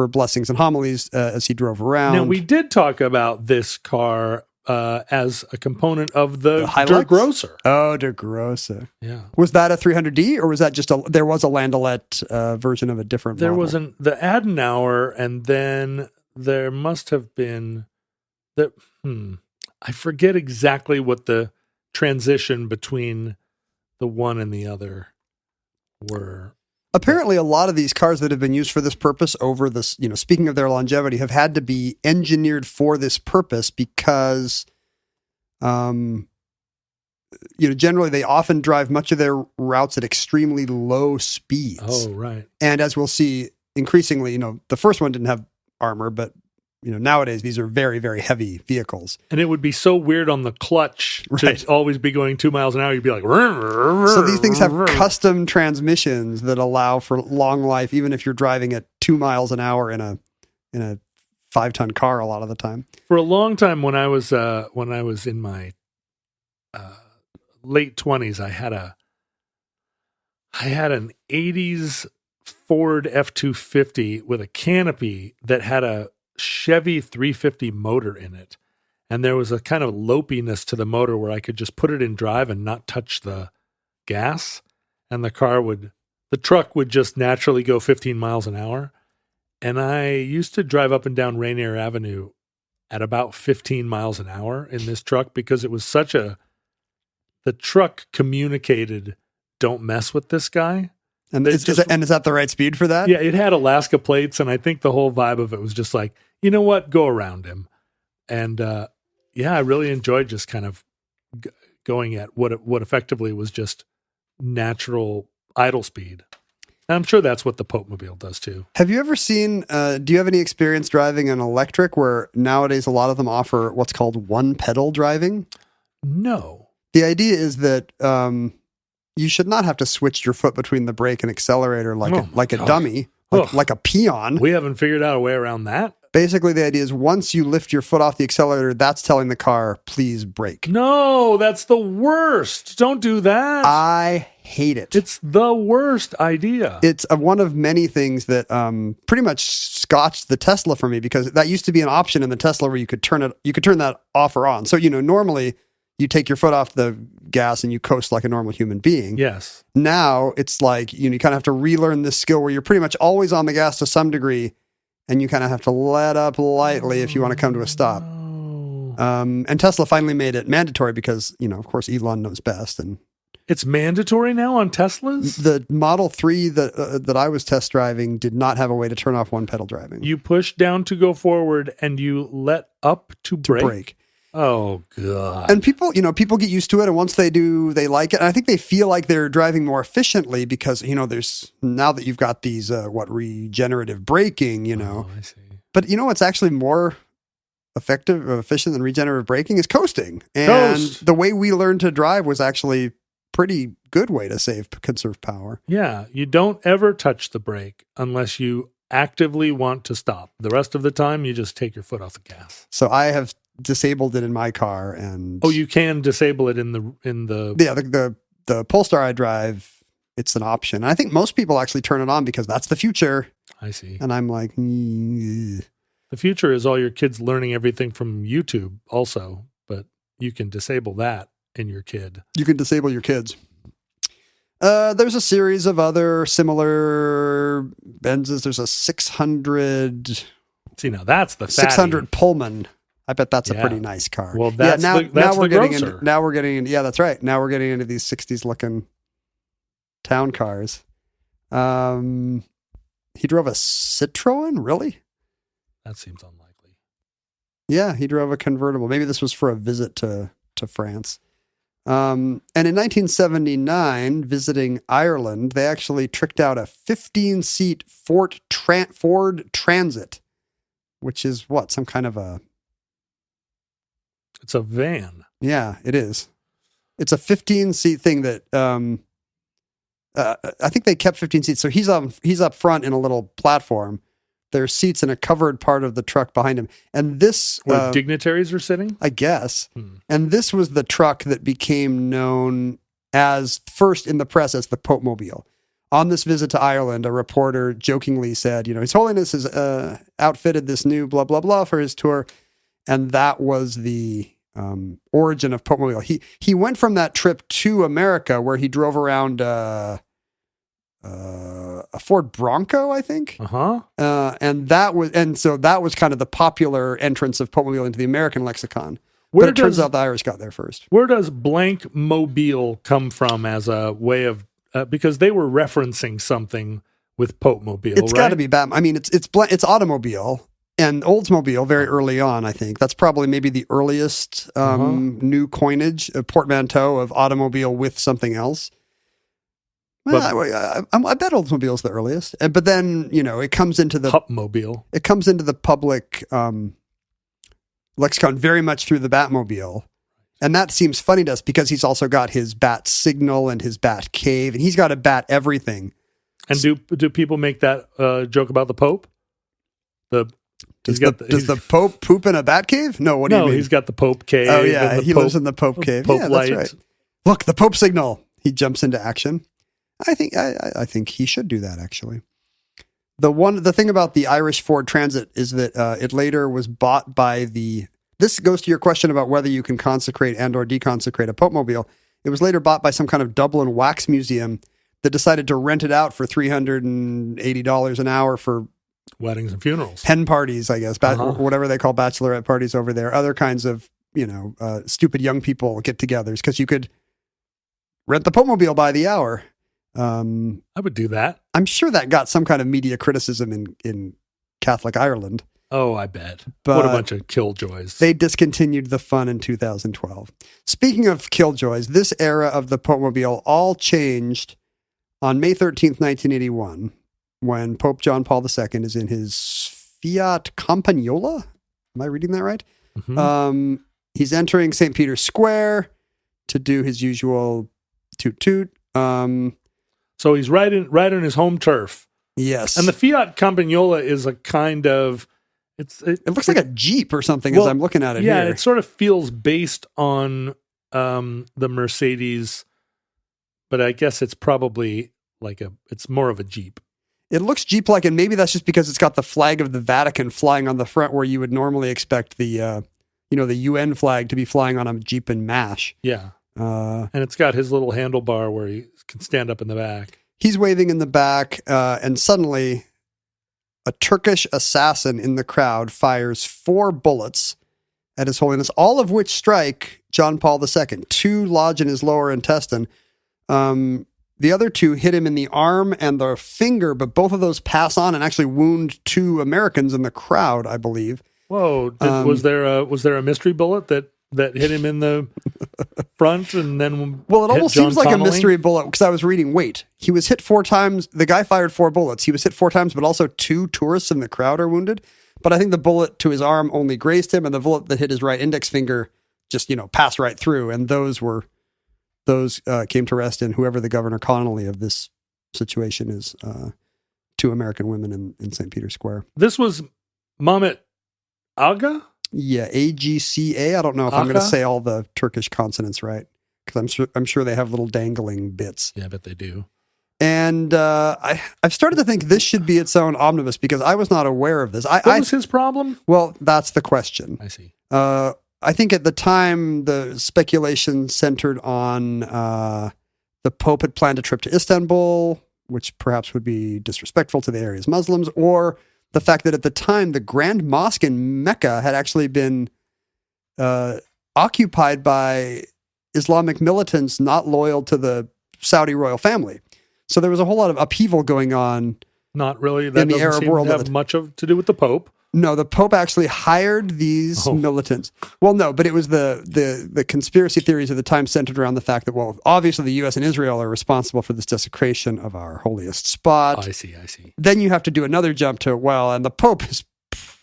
blessings and homilies as he drove around. Now, we did talk about this car as a component of the Hilux? Grosser. Oh, Der Grosser. Yeah. Was that a 300D, or was that just there was a landaulet version of a different model? There was the Adenauer, and then there must have been I forget exactly what the transition between the one and the other were. Apparently, a lot of these cars that have been used for this purpose over this, speaking of their longevity, have had to be engineered for this purpose because, generally they often drive much of their routes at extremely low speeds. Oh, right. And as we'll see increasingly, the first one didn't have armor, but nowadays these are very, very heavy vehicles. And it would be so weird on the clutch to always be going 2 miles an hour. You'd be like, so these things have custom transmissions that allow for long life, even if you're driving at 2 miles an hour in a 5-ton car a lot of the time. For a long time, when I was in my late 20s, I had an 80s Ford F-250 with a canopy that had a Chevy 350 motor in it. And there was a kind of lopiness to the motor where I could just put it in drive and not touch the gas. And the truck would just naturally go 15 miles an hour. And I used to drive up and down Rainier Avenue at about 15 miles an hour in this truck because it was the truck communicated, don't mess with this guy. And is that the right speed for that? Yeah, it had Alaska plates, and I think the whole vibe of it was just like, you know what, go around him. And I really enjoyed just kind of going at what effectively was just natural idle speed. And I'm sure that's what the Popemobile does too. Have you ever seen, do you have any experience driving an electric where nowadays a lot of them offer what's called one pedal driving? No. The idea is that you should not have to switch your foot between the brake and accelerator like a dummy, like a peon. We haven't figured out a way around that. Basically, the idea is once you lift your foot off the accelerator, that's telling the car, please brake. No, that's the worst. Don't do that. I hate it. It's the worst idea. It's one of many things that pretty much scotched the Tesla for me, because that used to be an option in the Tesla where you could turn that off or on. So, normally you take your foot off the gas and you coast like a normal human being. Yes. Now it's like, you kind of have to relearn this skill where you're pretty much always on the gas to some degree, and you kind of have to let up lightly if you want to come to a stop. And Tesla finally made it mandatory because, of course, Elon knows best. And It's mandatory now on Teslas? The Model 3 that I was test driving did not have a way to turn off one pedal driving. You push down to go forward and you let up to brake? Oh, God. And people get used to it. And once they do, they like it. And I think they feel like they're driving more efficiently because, there's now that you've got these, regenerative braking, Oh, I see. But it's actually more effective or efficient than regenerative braking is coasting. And the way we learned to drive was actually pretty good way to conserve power. Yeah. You don't ever touch the brake unless you actively want to stop. The rest of the time, you just take your foot off the gas. So I have disabled it in my car, and you can disable it in the the Polestar I drive. It's an option. I think most people actually turn it on because that's the future. I see. And I'm like, the future is all your kids learning everything from YouTube also, but you can disable that in your kid. You can disable your kids. There's a series of other similar Benzes. There's a 600. See, now that's the 600 Pullman. I bet that's a pretty nice car. Well, that's now we're getting grosser. into, yeah, that's right. Now we're getting into these 60s looking town cars. He drove a Citroen, really? That seems unlikely. Yeah, he drove a convertible. Maybe this was for a visit to France. And in 1979, visiting Ireland, they actually tricked out a 15-seat Ford Transit, which is some kind of a... It's a van. Yeah, it is. It's a 15-seat thing that I think they kept 15 seats. So he's up front in a little platform. There's seats in a covered part of the truck behind him. And this... Where dignitaries are sitting? I guess. And this was the truck that became known as first in the press as the Popemobile. On this visit to Ireland, a reporter jokingly said, His Holiness has outfitted this new blah, blah, blah for his tour. And that was the origin of Popemobile. He went from that trip to America where he drove around a Ford Bronco, I think. Uh-huh. So that was kind of the popular entrance of Popemobile into the American lexicon. But it turns out the Irish got there first. Where does blank mobile come from as a way of because they were referencing something with Popemobile, It's got to be Batman. I mean, it's automobile. And Oldsmobile, very early on, I think. That's probably maybe the earliest new coinage, a portmanteau of automobile with something else. Well, I bet Oldsmobile is the earliest. But then, it comes into the... Popemobile. It comes into the public lexicon very much through the Batmobile. And that seems funny to us because he's also got his Bat Signal and his Bat Cave. And he's got to bat everything. And do people make that joke about the Pope? Does the Pope poop in a bat cave? No, what do you mean? No, he's got the Pope cave. Oh, yeah, he lives in the Pope cave. Pope yeah, light. That's right. Look, the Pope signal. He jumps into action. I think he should do that, actually. The thing about the Irish Ford Transit is that it later was bought by this goes to your question about whether you can consecrate and or deconsecrate a Popemobile. It was later bought by some kind of Dublin wax museum that decided to rent it out for $380 an hour for weddings and funerals, hen parties, I guess, whatever they call bachelorette parties over there, other kinds of, stupid young people get-togethers, because you could rent the Popemobile by the hour. I would do that. I'm sure that got some kind of media criticism in Catholic Ireland. Oh, I bet. But what a bunch of killjoys. They discontinued the fun in 2012. Speaking of killjoys, this era of the Popemobile all changed on May 13th, 1981, when Pope John Paul II is in his Fiat Campagnola. Am I reading that right? Mm-hmm. He's entering St. Peter's Square to do his usual toot-toot. So he's right in his home turf. Yes. And the Fiat Campagnola is a kind of... It looks like a Jeep or something as I'm looking at it here. Yeah, it sort of feels based on the Mercedes, but I guess it's probably it's more of a Jeep. It looks Jeep-like, and maybe that's just because it's got the flag of the Vatican flying on the front, where you would normally expect the UN flag to be flying on a Jeep and MASH. Yeah. And it's got his little handlebar where he can stand up in the back. He's waving in the back, and suddenly a Turkish assassin in the crowd fires 4 bullets at His Holiness, all of which strike John Paul II. 2 lodge in his lower intestine. The other two hit him in the arm and the finger, but both of those pass on and actually wound 2 Americans in the crowd, I believe. Whoa! Was there a mystery bullet that hit him in the front and then? Well, it hit almost John seems like Connolly? a mystery bullet because I was reading. Wait, he was hit 4 times. The guy fired 4 bullets. He was hit 4 times, but also 2 tourists in the crowd are wounded. But I think the bullet to his arm only grazed him, and the bullet that hit his right index finger just passed right through. And those came to rest in whoever the Governor Connolly of this situation is. 2 American women in St. Peter's Square. This was Mehmet Aga. Yeah, AGCA. I don't know if I'm going to say all the Turkish consonants right because I'm sure they have little dangling bits. Yeah, I bet they do. And I've started to think this should be its own omnibus because I was not aware of this. What was his problem? Well, that's the question. I see. I think at the time the speculation centered on the Pope had planned a trip to Istanbul, which perhaps would be disrespectful to the area's Muslims, or the fact that at the time the Grand Mosque in Mecca had actually been occupied by Islamic militants not loyal to the Saudi royal family. So there was a whole lot of upheaval going on. Not really. That in the doesn't Arab seem world to have much to do with the Pope. No, the Pope actually hired these militants. Well, no, but it was the conspiracy theories of the time centered around the fact that, well, obviously the U.S. and Israel are responsible for this desecration of our holiest spot. Oh, I see. Then you have to do another jump to, well, and the Pope is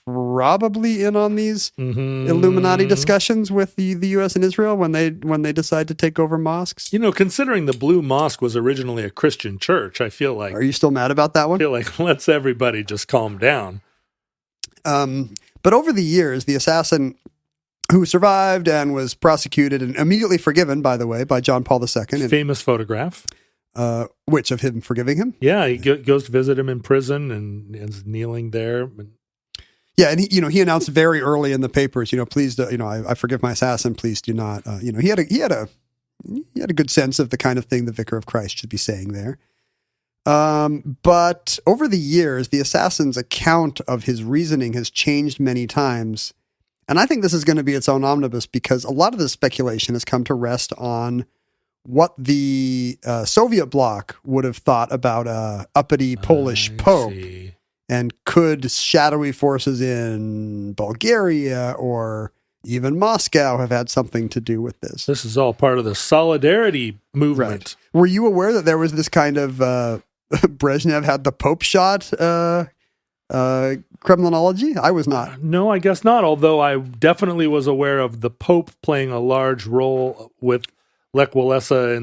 probably in on these Illuminati discussions with the U.S. and Israel when they decide to take over mosques. Considering the Blue Mosque was originally a Christian church, I feel like... Are you still mad about that one? I feel like let's everybody just calm down. But over the years, the assassin who survived and was prosecuted and immediately forgiven, by the way, by John Paul II. Famous photograph. Which of him forgiving him? Yeah, he goes to visit him in prison and is kneeling there. Yeah, and he announced very early in the papers, please, I forgive my assassin. Please do not. He had a good sense of the kind of thing the Vicar of Christ should be saying there. But over the years, the assassin's account of his reasoning has changed many times. And I think this is going to be its own omnibus because a lot of the speculation has come to rest on what the Soviet bloc would have thought about a uppity Polish Pope. See. And could shadowy forces in Bulgaria or even Moscow have had something to do with this? This is all part of the solidarity movement. Right. Were you aware that there was this kind of Brezhnev had the Pope shot criminology? I was not. No, I guess not. Although I definitely was aware of the Pope playing a large role with Lech Walesa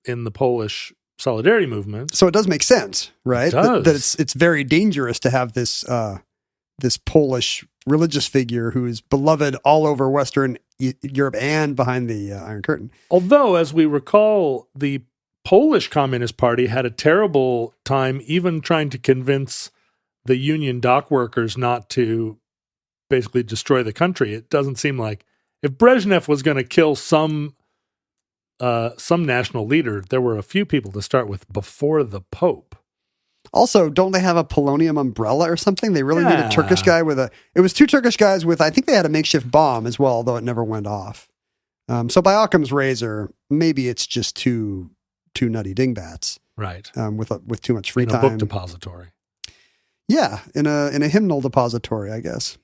in the Polish solidarity movement. So it does make sense, right? It does. That it's very dangerous to have this this Polish religious figure who is beloved all over Western Europe and behind the Iron Curtain. Although, as we recall, the Polish Communist Party had a terrible time even trying to convince the union dock workers not to basically destroy the country. It doesn't seem like if Brezhnev was going to kill some national leader, there were a few people to start with before the Pope. Also, don't they have a polonium umbrella or something? They really need a Turkish guy it was 2 Turkish guys with, I think they had a makeshift bomb as well, though it never went off. So by Occam's razor, maybe it's just two nutty dingbats. Right. With too much free in time. a book depository. Yeah, in a hymnal depository, I guess.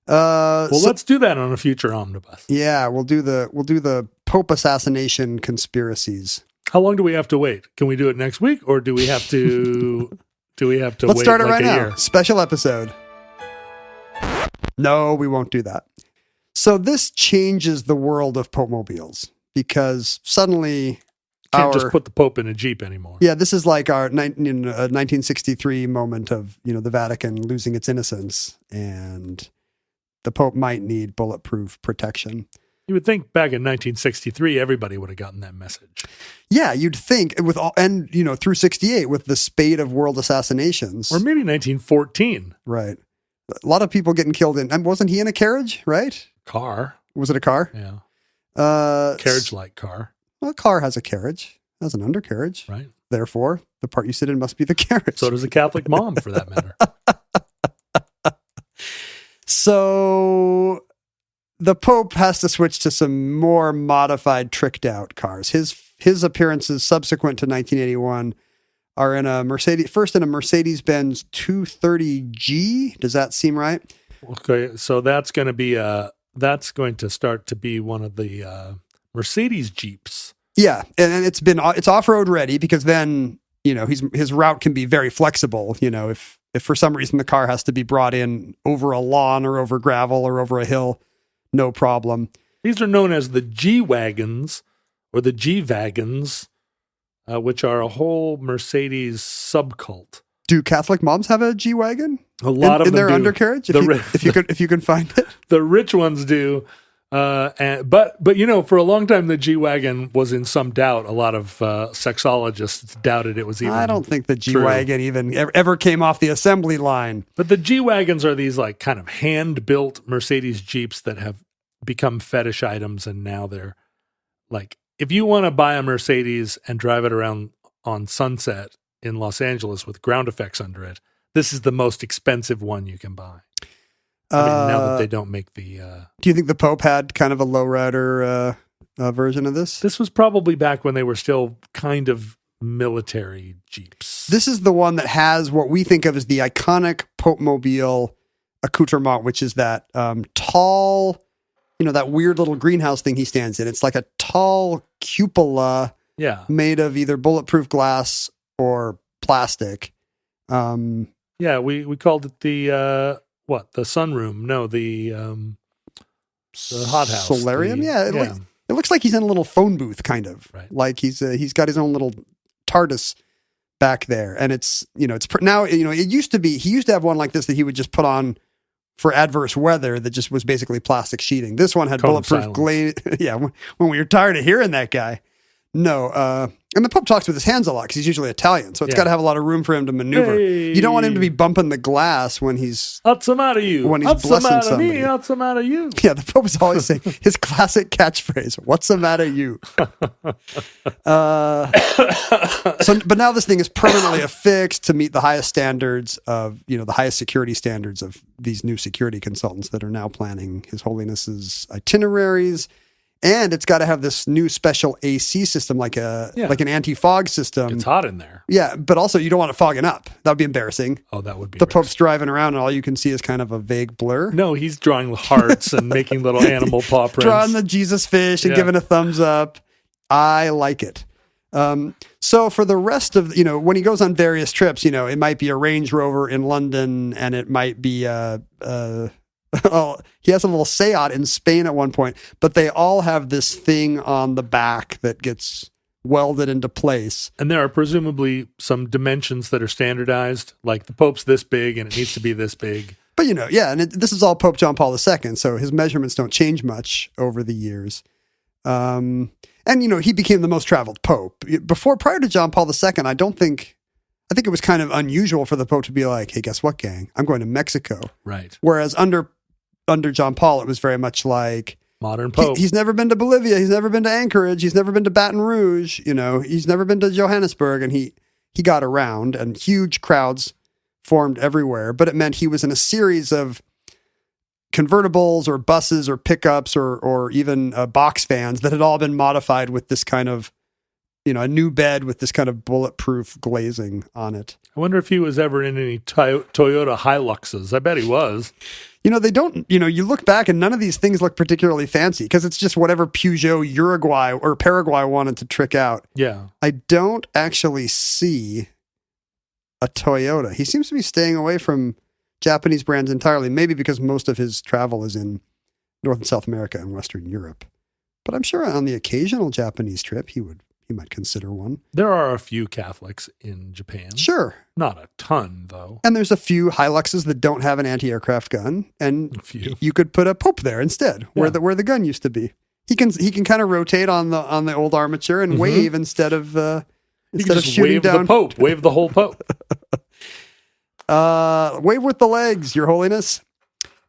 Let's do that on a future omnibus. Yeah, we'll do the Pope assassination conspiracies. How long do we have to wait? Can we do it next week, or do we have to? Let's wait start it like right a now. year? Special episode. No, we won't do that. So this changes the world of Popemobiles because suddenly Can't just put the Pope in a Jeep anymore. Yeah, this is like our 1963 moment of the Vatican losing its innocence, and the Pope might need bulletproof protection. You would think back in 1963, everybody would have gotten that message. Yeah, you'd think through 68 with the spate of world assassinations. Or maybe 1914. Right. A lot of people getting killed and wasn't he in a carriage, right? Car. Was it a car? Yeah. Carriage-like car. Well, a car has a carriage. It has an undercarriage. Right. Therefore, the part you sit in must be the carriage. So does a Catholic mom, for that matter. So the Pope has to switch to some more modified, tricked out cars. His his appearances subsequent to 1981 are in a Mercedes-Benz 230G. Does that seem right? Okay, so that's going to start to be one of the Mercedes Jeeps. Yeah, and it's off-road ready because then, his route can be very flexible. If for some reason the car has to be brought in over a lawn or over gravel or over a hill, no problem. These are known as the G-Wagons or the G-Wagons, which are a whole Mercedes subcult. Do Catholic moms have a G-Wagon? A lot of them in their do. undercarriage, if you can find it. The rich ones do. But for a long time, the G-Wagon was in some doubt. A lot of sexologists doubted it was even I don't think the G-Wagon even ever came off the assembly line. But the G-Wagons are these like kind of hand-built Mercedes Jeeps that have become fetish items. And now they're like, if you want to buy a Mercedes and drive it around on Sunset in Los Angeles with ground effects under it, this is the most expensive one you can buy. Now that they don't make the... Do you think the Pope had kind of a lowrider version of this? This was probably back when they were still kind of military Jeeps. This is the one that has what we think of as the iconic Popemobile accoutrement, which is that tall, that weird little greenhouse thing he stands in. It's like a tall cupola made of either bulletproof glass or plastic. We called it the... the sunroom? No, the hothouse. Solarium? It looks like he's in a little phone booth, kind of. Right. Like he's got his own little TARDIS back there. And it's now, it used to be, he used to have one like this that he would just put on for adverse weather that just was basically plastic sheeting. This one had bulletproof glaze. Yeah, when we were tired of hearing that guy. No, and the Pope talks with his hands a lot because he's usually Italian, so it's got to have a lot of room for him to maneuver. Hey. You don't want him to be bumping the glass when he's... What's the matter you? When he's blessing somebody. Me? What's the matter you? Yeah, the Pope is always saying his classic catchphrase, what's the matter you? But now this thing is permanently affixed to meet the highest standards of, the highest security standards of these new security consultants that are now planning His Holiness's itineraries. And it's got to have this new special AC system, like an anti-fog system. It's hot in there. Yeah, but also you don't want it fogging up. That would be embarrassing. Oh, that would be The Pope's driving around and all you can see is kind of a vague blur. No, he's drawing hearts and making little animal paw prints. Drawing the Jesus fish and giving a thumbs up. I like it. So for the rest of, when he goes on various trips, it might be a Range Rover in London and it might be he has a little Seat in Spain at one point, but they all have this thing on the back that gets welded into place. And there are presumably some dimensions that are standardized, like the Pope's this big and it needs to be this big. But, and this is all Pope John Paul II, so his measurements don't change much over the years. And, he became the most traveled Pope. Prior to John Paul II, I think it was kind of unusual for the Pope to be like, hey, guess what, gang? I'm going to Mexico. Right. Whereas under John Paul, it was very much like modern Pope. He's never been to Bolivia. He's never been to Anchorage. He's never been to Baton Rouge. He's never been to Johannesburg. And he got around and huge crowds formed everywhere. But it meant he was in a series of convertibles or buses or pickups or even box vans that had all been modified with this kind of, a new bed with this kind of bulletproof glazing on it. I wonder if he was ever in any Toyota Hiluxes. I bet he was. They don't, you look back and none of these things look particularly fancy because it's just whatever Peugeot Uruguay or Paraguay wanted to trick out. Yeah. I don't actually see a Toyota. He seems to be staying away from Japanese brands entirely, maybe because most of his travel is in North and South America and Western Europe. But I'm sure on the occasional Japanese trip, he might consider one. There are a few Catholics in Japan. Sure. Not a ton, though. And there's a few Hiluxes that don't have an anti-aircraft gun, and a few. You could put a Pope there instead, where the gun used to be. He can kind of rotate on the old armature and wave instead of shooting wave down the Pope, wave the whole Pope. Wave with the legs, Your Holiness.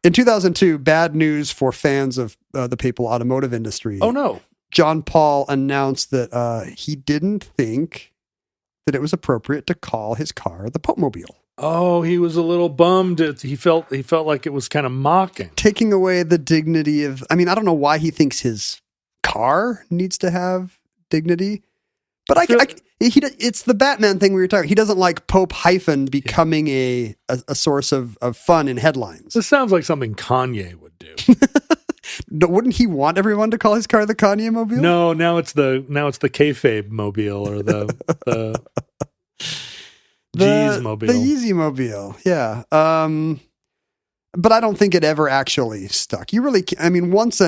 In 2002, bad news for fans of the papal automotive industry. Oh no. John Paul announced that he didn't think that it was appropriate to call his car the Popemobile. Oh, he was a little bummed. He felt like it was kind of mocking. Taking away the dignity of, I don't know why he thinks his car needs to have dignity. But it's the Batman thing we were talking. He doesn't like Pope hyphen becoming a source of fun in headlines. This sounds like something Kanye would do. Wouldn't he want everyone to call his car the Kanye Mobile? No, now it's the kayfabe mobile or the Jeez mobile. The Yeezy Mobile. Yeah. But I don't think it ever actually stuck. You really, I mean, once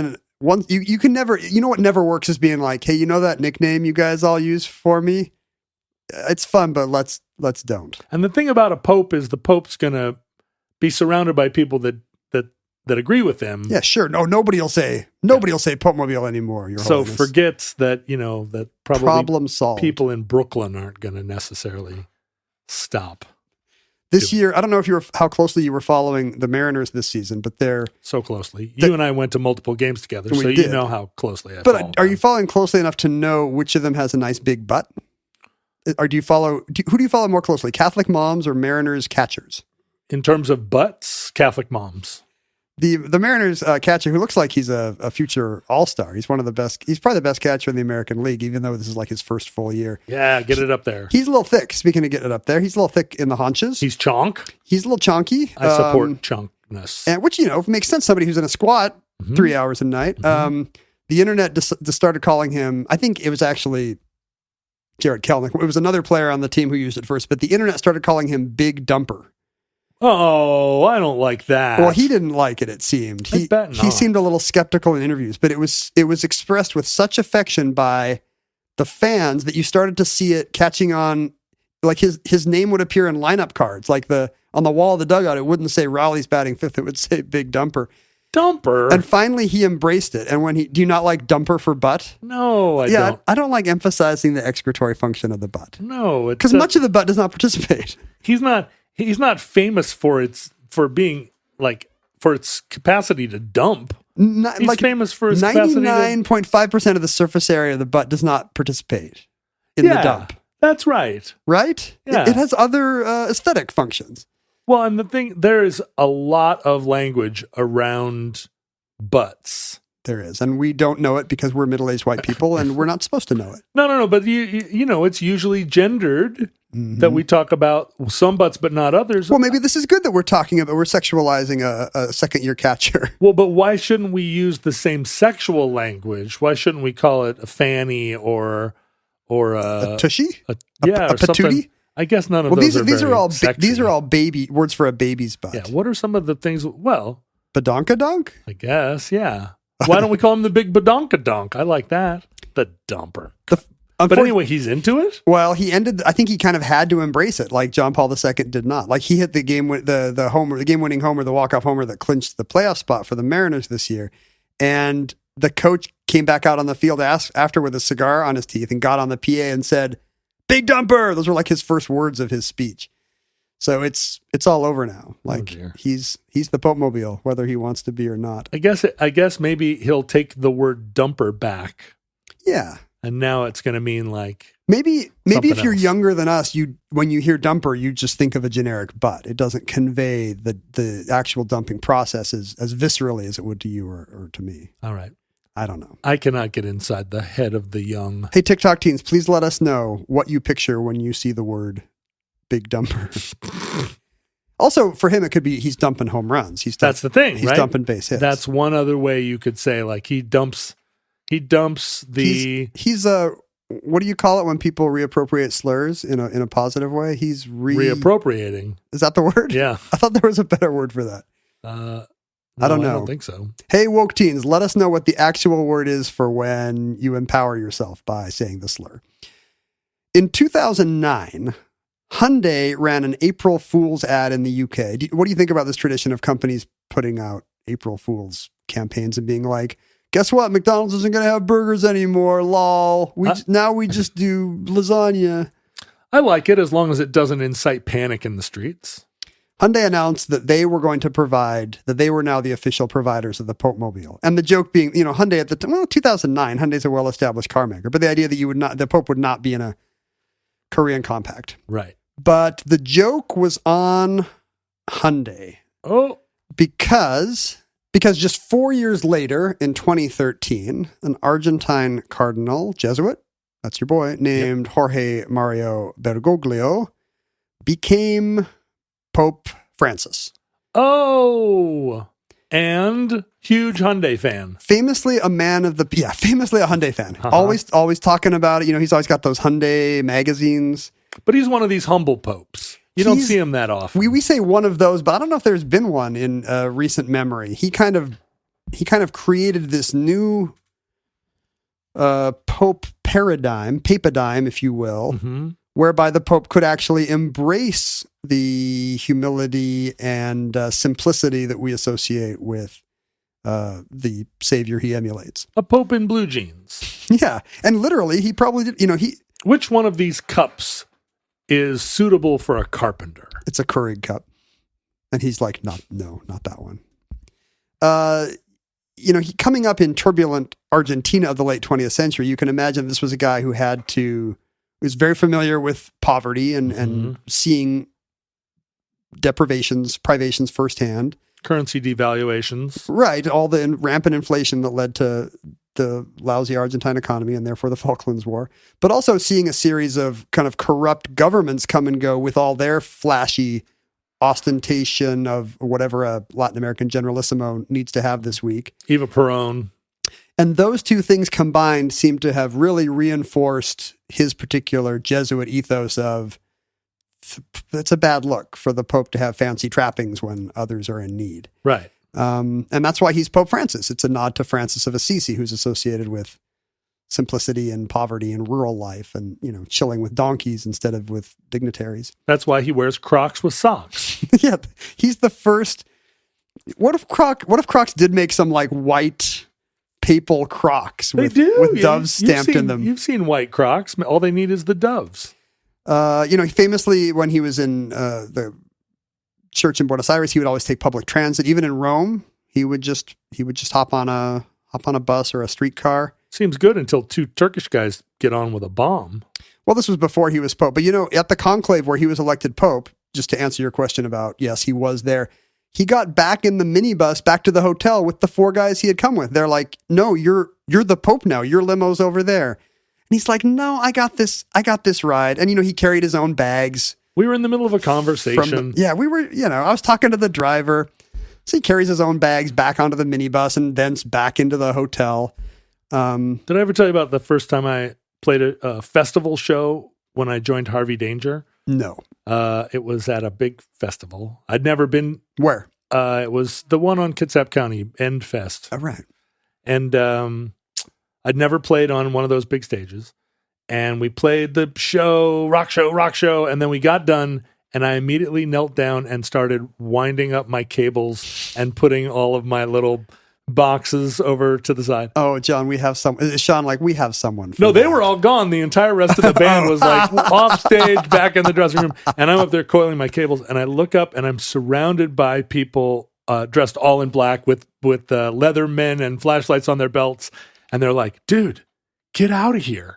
you can never, you know what never works is being like, hey, you know that nickname you guys all use for me? It's fun, but let's don't. And the thing about a pope is the pope's going to be surrounded by people that agree with him. Yeah, sure. No, nobody will say Popemobile anymore. Your so Holiness. Forgets that, that probably problem solved. People in Brooklyn aren't going to necessarily stop. This year, I don't know how closely you were following the Mariners this season, but they're so closely. You and I went to multiple games together, so did. You know how closely I follow. But are you following closely enough to know which of them has a nice big butt? Or do you follow? Who do you follow more closely, Catholic moms or Mariners catchers? In terms of butts, Catholic moms. The Mariners catcher, who looks like he's a future all-star. He's one of the best. He's probably the best catcher in the American League, even though this is like his first full year. Yeah, get it up there. He's a little thick. Speaking of getting it up there, he's a little thick in the haunches. He's chonk. He's a little chonky. I support chonkness. And which, makes sense. Somebody who's in a squat 3 hours a night. The internet just started calling him, I think it was actually Jared Kelnick. It was another player on the team who used it first, but the internet started calling him Big Dumper. Oh, I don't like that. Well, he didn't like it, it seemed. He seemed a little skeptical in interviews, but it was expressed with such affection by the fans that you started to see it catching on. Like his name would appear in lineup cards. Like on the wall of the dugout, it wouldn't say Raleigh's batting fifth, it would say Big Dumper. Dumper? And finally he embraced it. And do you not like dumper for butt? No, I don't. I don't like emphasizing the excretory function of the butt. No, because much of the butt does not participate. He's not famous for its capacity to dump. He's famous for his capacity. 99.5% of the surface area of the butt does not participate in the dump. That's right. Right? Yeah. It has other aesthetic functions. Well, and the thing, there is a lot of language around butts. There is, and we don't know it because we're middle-aged white people, and we're not supposed to know it. No, but it's usually gendered. That we talk about some butts, but not others. Well, maybe this is good that we're sexualizing a second-year catcher. Well, but why shouldn't we use the same sexual language? Why shouldn't we call it a fanny or a tushy? Or patootie? Something? I guess none of those these are all baby words for a baby's butt. Yeah. What are some of the things? Well, badonkadonk? I guess. Yeah. Why don't we call him the big badonkadonk? I like that. The dumper. But anyway, he's into it? Well, I think he kind of had to embrace it, like John Paul II did not. Like he hit the game-winning homer, the walk-off homer that clinched the playoff spot for the Mariners this year. And the coach came back out on the field after with a cigar on his teeth and got on the PA and said, "Big Dumper!" Those were like his first words of his speech. So it's all over now. Like he's the Popemobile, whether he wants to be or not. I guess maybe he'll take the word dumper back. Yeah. And now it's going to mean like maybe if you're else. Younger than us, when you hear dumper, you just think of a generic butt. It doesn't convey the actual dumping process as viscerally as it would to you or to me. All right. I don't know. I cannot get inside the head of the young. Hey, TikTok teens, please let us know what you picture when you see the word Big Dumper. Also, for him, it could be he's dumping home runs. That's the thing, he's right? dumping base hits. That's one other way you could say like he dumps the. He's what do you call it when people reappropriate slurs in a positive way? He's reappropriating. Is that the word? Yeah. I thought there was a better word for that. No, I don't know. I don't think so. Hey, woke teens, let us know what the actual word is for when you empower yourself by saying the slur. In 2009, Hyundai ran an April Fool's ad in the UK. What do you think about this tradition of companies putting out April Fool's campaigns and being like, guess what? McDonald's isn't going to have burgers anymore. Lol. Now we just do lasagna. I like it as long as it doesn't incite panic in the streets. Hyundai announced that they were going to that they were now the official providers of the Popemobile. And the joke being, Hyundai at the time, 2009, Hyundai's a well-established car maker, but the idea that the Pope would not be in a Korean compact. Right. But the joke was on Hyundai. Oh. Because just 4 years later, in 2013, an Argentine cardinal, Jesuit, that's your boy, named Jorge Mario Bergoglio, became Pope Francis. Oh, and huge Hyundai fan. Famously a Hyundai fan. Always talking about it. He's always got those Hyundai magazines. But he's one of these humble popes. You don't see him that often. We say one of those, but I don't know if there's been one in recent memory. He kind of created this new Pope paradigm, papadime, if you will, whereby the Pope could actually embrace the humility and simplicity that we associate with the Savior he emulates. A Pope in blue jeans. Yeah, and literally, he probably did. Which one of these cups is suitable for a carpenter? It's a Keurig cup, and he's like, not that one. He coming up in turbulent Argentina of the late 20th century, you can imagine this was a guy who was very familiar with poverty and seeing privations firsthand. Currency devaluations. Right. All the rampant inflation that led to the lousy Argentine economy and therefore the Falklands War. But also seeing a series of kind of corrupt governments come and go with all their flashy ostentation of whatever a Latin American generalissimo needs to have this week. Eva Perón. And those two things combined seem to have really reinforced his particular Jesuit ethos of it's a bad look for the Pope to have fancy trappings when others are in need. Right. And that's why he's Pope Francis. It's a nod to Francis of Assisi, who's associated with simplicity and poverty and rural life and, chilling with donkeys instead of with dignitaries. That's why he wears Crocs with socks. Yeah. He's the first. What if Crocs did make some like white papal Crocs with doves stamped in them? You've seen white Crocs. All they need is the doves. Famously, when he was in the church in Buenos Aires, he would always take public transit. Even in Rome, he would just hop on a bus or a streetcar. Seems good until two Turkish guys get on with a bomb. Well, this was before he was Pope. But, at the conclave where he was elected Pope, just to answer your question about, yes, he was there. He got back in the minibus back to the hotel with the four guys he had come with. They're like, no, you're the Pope now. Your limo's over there. And he's like, no, I got this ride. And, he carried his own bags. We were in the middle of a conversation. We were, I was talking to the driver. So he carries his own bags back onto the minibus and then back into the hotel. Did I ever tell you about the first time I played a festival show when I joined Harvey Danger? No. It was at a big festival. I'd never been. Where? It was the one on Kitsap County, End Fest. Oh, right. And I'd never played on one of those big stages. And we played the show, rock show, and then we got done, and I immediately knelt down and started winding up my cables and putting all of my little boxes over to the side. Oh, John, we have Sean, we have someone. No, they were all gone. The entire rest of the band was off stage, back in the dressing room, and I'm up there coiling my cables, and I look up, and I'm surrounded by people dressed all in black with leather men and flashlights on their belts, and they're like, dude, get out of here.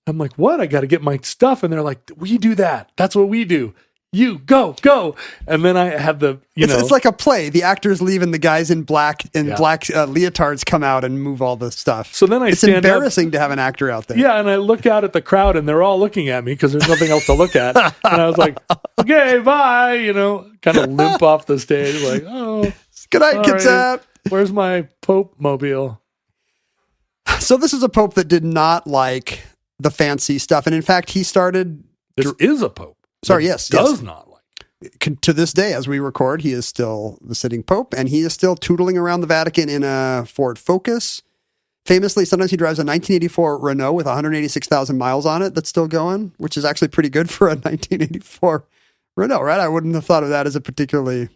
I'm like, what? I got to get my stuff. And they're like, we do that. That's what we do. You go. And then I had it's like a play. The actors leave and the guys in black leotards come out and move all the stuff. So then it's embarrassing to have an actor out there. Yeah. And I look out at the crowd and they're all looking at me because there's nothing else to look at. And I was like, okay, bye. Kind of limp off the stage. Like, oh, good night, Kitsap. Where's my Popemobile? So this is a Pope that did not like the fancy stuff. And in fact, he started. This is a Pope. Sorry, yes. Does not like. To this day, as we record, he is still the sitting Pope, and he is still tootling around the Vatican in a Ford Focus. Famously, sometimes he drives a 1984 Renault with 186,000 miles on it that's still going, which is actually pretty good for a 1984 Renault, right? I wouldn't have thought of that as a particularly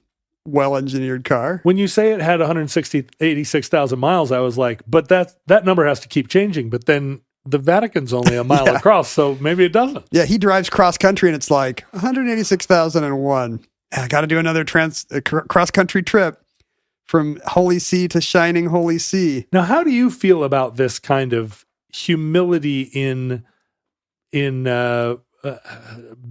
well-engineered car. When you say it had 86,000 miles, I was like, but that number has to keep changing. But then the Vatican's only a mile across, so maybe it doesn't. Yeah, he drives cross-country, and it's like 186,001. I got to do another cross-country trip from Holy See to Shining Holy See. Now, how do you feel about this kind of humility in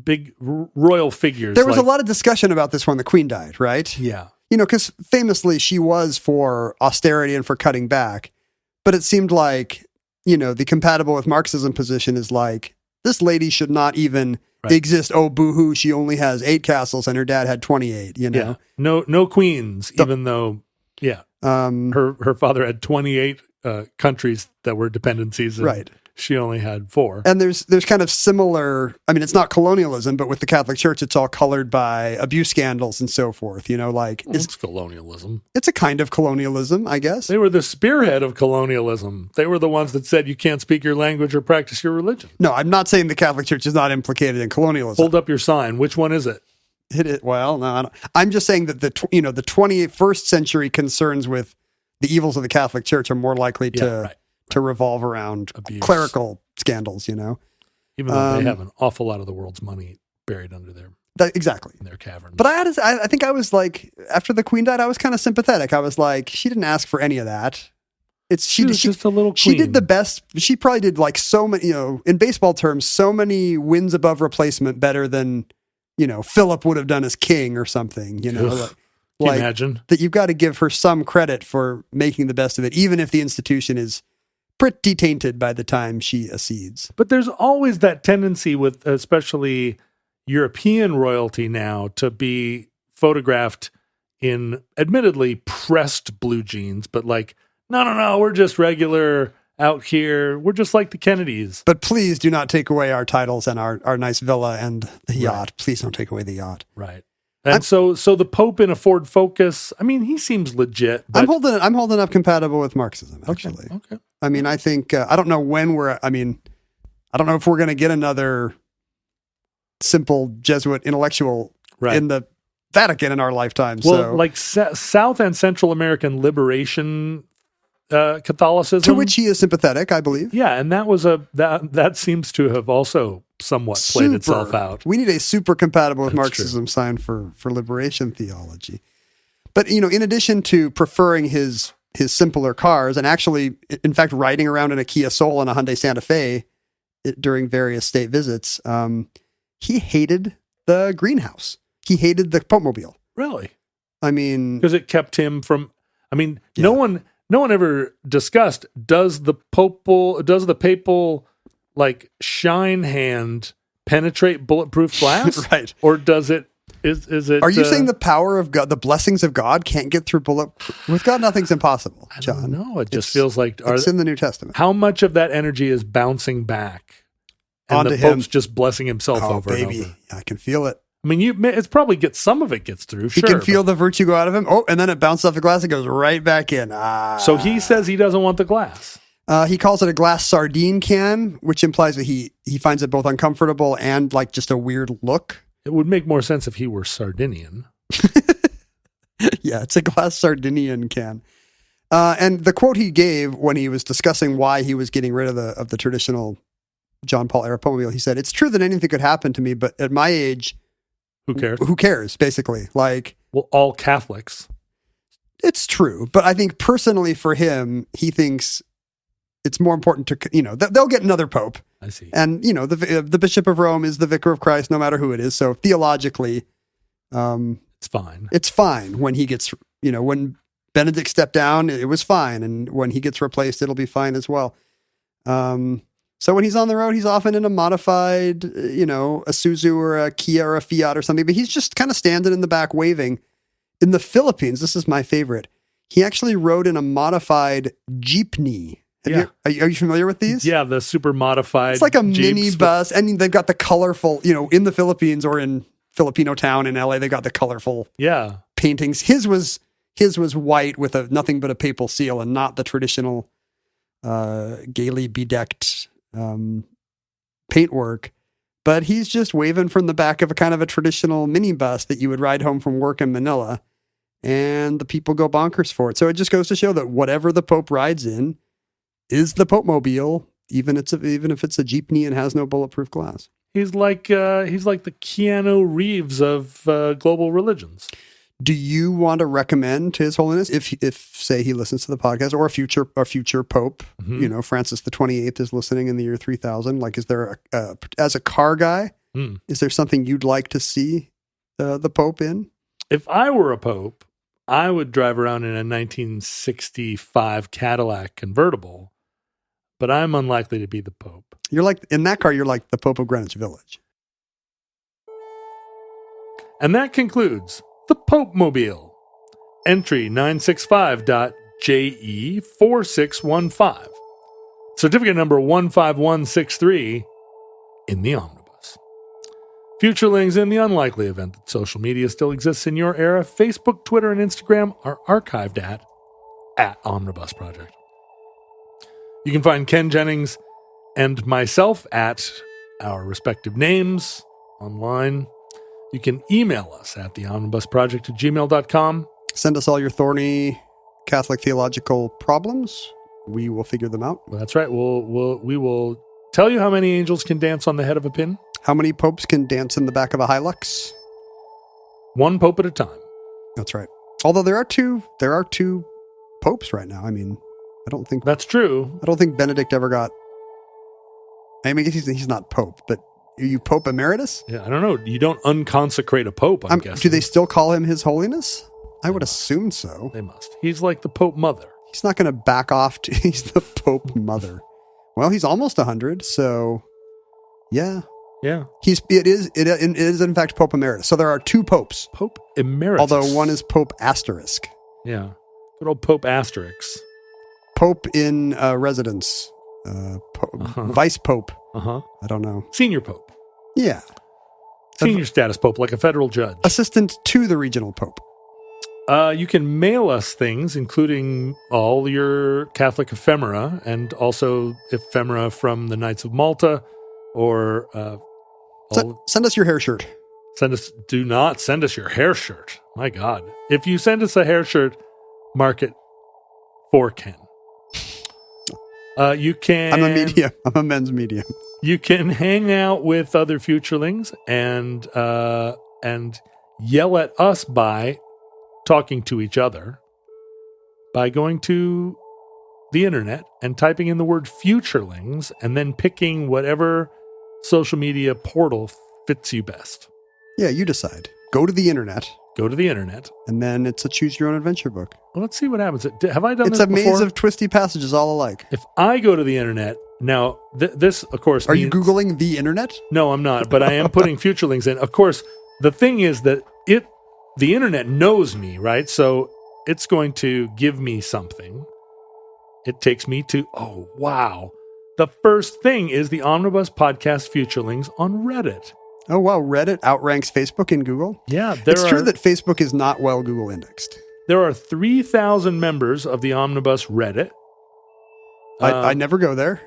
big royal figures? There was a lot of discussion about this when the Queen died, right? Yeah. Because famously she was for austerity and for cutting back, but it seemed like the compatible with Marxism position is like, this lady should not even Right. exist. Oh, boo-hoo, she only has 8 castles and her dad had 28, Yeah. No queens, even though, her father had 28 countries that were dependencies. And Right. She only had 4. And there's kind of similar, I mean, it's not colonialism, but with the Catholic Church, it's all colored by abuse scandals and so forth, It's colonialism. it's a kind of colonialism, I guess. They were the spearhead of colonialism. They were the ones that said you can't speak your language or practice your religion. No, I'm not saying the Catholic Church is not implicated in colonialism. Hold up your sign. Which one is it? Hit it. Well, no, I don't. I'm just saying that the 21st century concerns with the evils of the Catholic Church are more likely to revolve around Abuse. clerical scandals, Even though they have an awful lot of the world's money buried under Exactly. in their caverns. But I think I was like, after the Queen died, I was kind of sympathetic. I was like, she didn't ask for any of that. She was just a little queen. She did the best. She probably did like so many, in baseball terms, so many wins above replacement better than, Philip would have done as king or something, Can you imagine? That you've got to give her some credit for making the best of it, even if the institution is pretty tainted by the time she accedes. But there's always that tendency with especially European royalty now to be photographed in admittedly pressed blue jeans, but like, no, we're just regular out here. We're just like the Kennedys. But please do not take away our titles and our nice villa and the yacht. Please don't take away the yacht. Right. And so the Pope in a Ford Focus, I mean, he seems legit. But I'm holding up compatible with Marxism, actually. Okay. I mean, I think, I don't know when I don't know if we're going to get another simple Jesuit intellectual in the Vatican in our lifetime. Well, like South and Central American liberation Catholicism. To which he is sympathetic, I believe. Yeah, and that was that seems to have also somewhat played itself out. We need a super compatible with That's Marxism sign for liberation theology. But, in addition to preferring his simpler cars and actually, in fact, riding around in a Kia Soul and a Hyundai Santa Fe during various state visits, he hated the greenhouse. He hated the Popemobile. Really? I mean, because it kept him from. I mean, no one ever discussed does the papal like shine hand penetrate bulletproof glass, right? Or does it? Is it? Are you saying the power of God, the blessings of God, can't get through bullet? With God, nothing's impossible, John. No, it just feels like it's in the New Testament. How much of that energy is bouncing back, and onto the him? Pope's just blessing himself over baby. and over. I can feel it. I mean, it's probably some of it gets through. He can feel the virtue go out of him. Oh, and then it bounces off the glass and goes right back in. So he says he doesn't want the glass. He calls it a glass sardine can, which implies that he finds it both uncomfortable and like just a weird look. It would make more sense if he were Sardinian. Yeah, it's a glass Sardinian can. And the quote he gave when he was discussing why he was getting rid of the traditional John Paul era Popemobile, he said, "It's true that anything could happen to me, but at my age, who cares? Who cares, basically. Like, well, all Catholics. It's true. But I think personally for him, he thinks it's more important to, they'll get another pope. I see. And, the Bishop of Rome is the vicar of Christ, no matter who it is. So theologically, it's fine. It's fine when he gets, when Benedict stepped down, it was fine. And when he gets replaced, it'll be fine as well. So when he's on the road, he's often in a modified, a Suzu or a Kia or a Fiat or something, but he's just kind of standing in the back waving. In the Philippines, this is my favorite. He actually rode in a modified jeepney. Are you familiar with these? Yeah, the super modified. It's like a mini bus, and they've got the colorful, in the Philippines or in Filipino town in LA, they got the colorful paintings. His was white with nothing but a papal seal and not the traditional gaily bedecked paintwork, but he's just waving from the back of a kind of a traditional minibus that you would ride home from work in Manila, and the people go bonkers for it. So it just goes to show that whatever the Pope rides in is the Popemobile, even if it's a jeepney and has no bulletproof glass. He's like the Keanu Reeves of global religions. Do you want to recommend to His Holiness, if say he listens to the podcast, or a future Pope, Francis the 28th is listening in the year 3000? Like, is there as a car guy, is there something you'd like to see the Pope in? If I were a Pope, I would drive around in a 1965 Cadillac convertible, but I'm unlikely to be the Pope. You're like, in that car, you're like the Pope of Greenwich Village. And that concludes the Popemobile. Entry 965.JE4615. Certificate number 15163 in the omnibus. Futurelings, in the unlikely event that social media still exists in your era, Facebook, Twitter, and Instagram are archived at Omnibus Project. You can find Ken Jennings and myself at our respective names online. You can email us at theomnibusproject@gmail.com. Send us all your thorny Catholic theological problems. We will figure them out. Well, that's right. We will tell you how many angels can dance on the head of a pin. How many popes can dance in the back of a Hilux? One pope at a time. That's right. Although there are two popes right now. I mean, I don't think That's true. Benedict ever got. I mean, he's not pope, but are you Pope Emeritus? Yeah, I don't know. You don't unconsecrate a pope, I'm guessing. Do they still call him His Holiness? I would assume so. They must. He's like the Pope Mother. He's not going to back off. He's the Pope Mother. Well, he's almost 100, so yeah. Yeah. It is in fact Pope Emeritus. So there are two popes. Pope Emeritus. Although one is Pope Asterisk. Yeah. Good old Pope Asterix. Pope in residence. Vice Pope. Uh-huh. I don't know. Senior Pope. Yeah. Senior status Pope, like a federal judge. Assistant to the regional Pope. You can mail us things, including all your Catholic ephemera and also ephemera from the Knights of Malta or Send us your hair shirt. Do not send us your hair shirt. My God. If you send us a hair shirt, mark it for Ken. You can. I'm a medium. I'm a men's medium. You can hang out with other futurelings and yell at us by talking to each other by going to the internet and typing in the word futurelings and then picking whatever social media portal fits you best. Yeah, you decide. Go to the internet. And then it's a choose your own adventure book. Well, let's see what happens. Have I done this before? It's a maze of twisty passages all alike. If I go to the internet, now this, of course, Are you Googling the internet? No, I'm not, but I am putting futurelings in. Of course, the thing is that the internet knows me, right? So it's going to give me something. It takes me to, oh, wow. The first thing is the Omnibus Podcast Futurelings on Reddit. Oh, wow. Reddit outranks Facebook in Google? Yeah. It's true that Facebook is not well Google indexed. There are 3,000 members of the Omnibus Reddit. I never go there.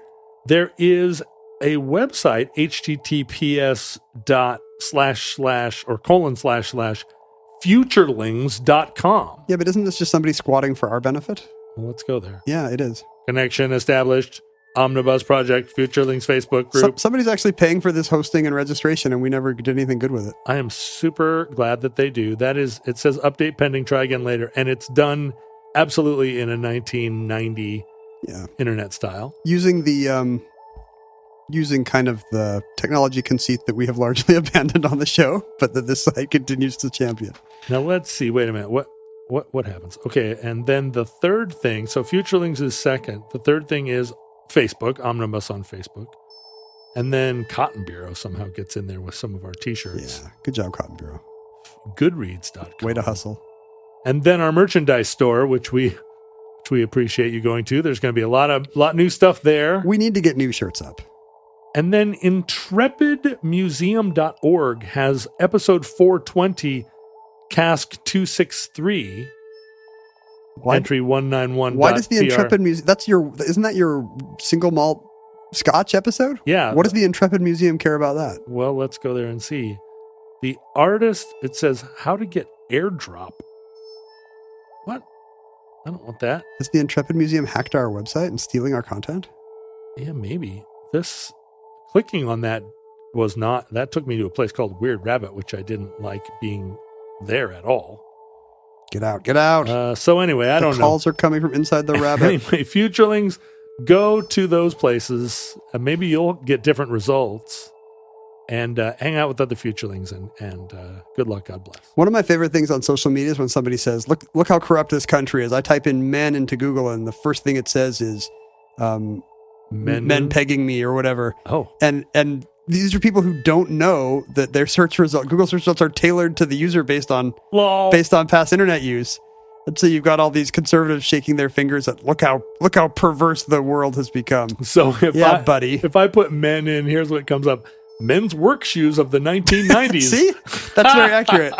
There is a website, https://futurelings.com. Yeah, but isn't this just somebody squatting for our benefit? Well, let's go there. Yeah, it is. Connection established. Omnibus Project, Futurelings Facebook group. Somebody's actually paying for this hosting and registration, and we never did anything good with it. I am super glad that they do. That is, it says update pending, try again later, and it's done absolutely in a 1990 internet style. Using kind of the technology conceit that we have largely abandoned on the show, but that this site continues to champion. Now let's see. Wait a minute. What happens? Okay, and then the third thing. So Futurelings is second. The third thing is Facebook, Omnibus on Facebook. And then Cotton Bureau somehow gets in there with some of our t-shirts. Yeah, good job, Cotton Bureau. Goodreads.com. Way to hustle. And then our merchandise store, which we appreciate you going to. There's going to be a lot new stuff there. We need to get new shirts up. And then intrepidmuseum.org has episode 420, cask 263. Entry 191. Why does the Intrepid Museum? Isn't that your single malt Scotch episode? Yeah. What does the Intrepid Museum care about that? Well, let's go there and see. The artist, it says how to get airdrop. What? I don't want that. Has the Intrepid Museum hacked our website and stealing our content? Yeah, maybe. Clicking on that that took me to a place called Weird Rabbit, which I didn't like being there at all. Get out. So anyway, I don't know. The calls are coming from inside the rabbit. Anyway, Futurelings, go to those places. Maybe you'll get different results and hang out with other Futurelings and good luck. God bless. One of my favorite things on social media is when somebody says, look how corrupt this country is. I type in men into Google and the first thing it says is men pegging me or whatever. Oh. And these are people who don't know that their Google search results are tailored to the user based on past internet use. And so you've got all these conservatives shaking their fingers at look how perverse the world has become. So buddy. If I put men in, here's what comes up. Men's work shoes of the 1990s. See? That's very accurate.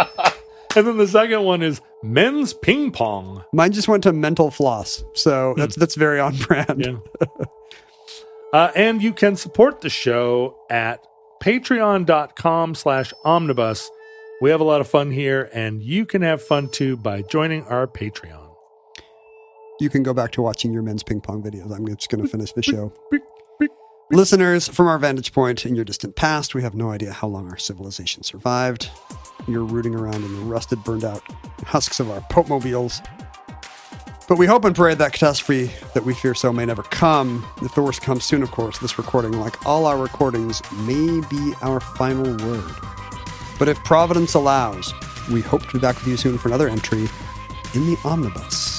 And then the second one is men's ping pong. Mine just went to mental floss. So that's very on brand. Yeah. And you can support the show at patreon.com/omnibus. We have a lot of fun here, and you can have fun too by joining our Patreon. You can go back to watching your men's ping pong videos. I'm just going to finish the show. Listeners, from our vantage point in your distant past, we have no idea how long our civilization survived. You're rooting around in the rusted, burned out husks of our Popemobiles. But we hope and pray that catastrophe that we fear so may never come. If the worst comes soon, of course, this recording, like all our recordings, may be our final word. But if Providence allows, we hope to be back with you soon for another entry in the Omnibus.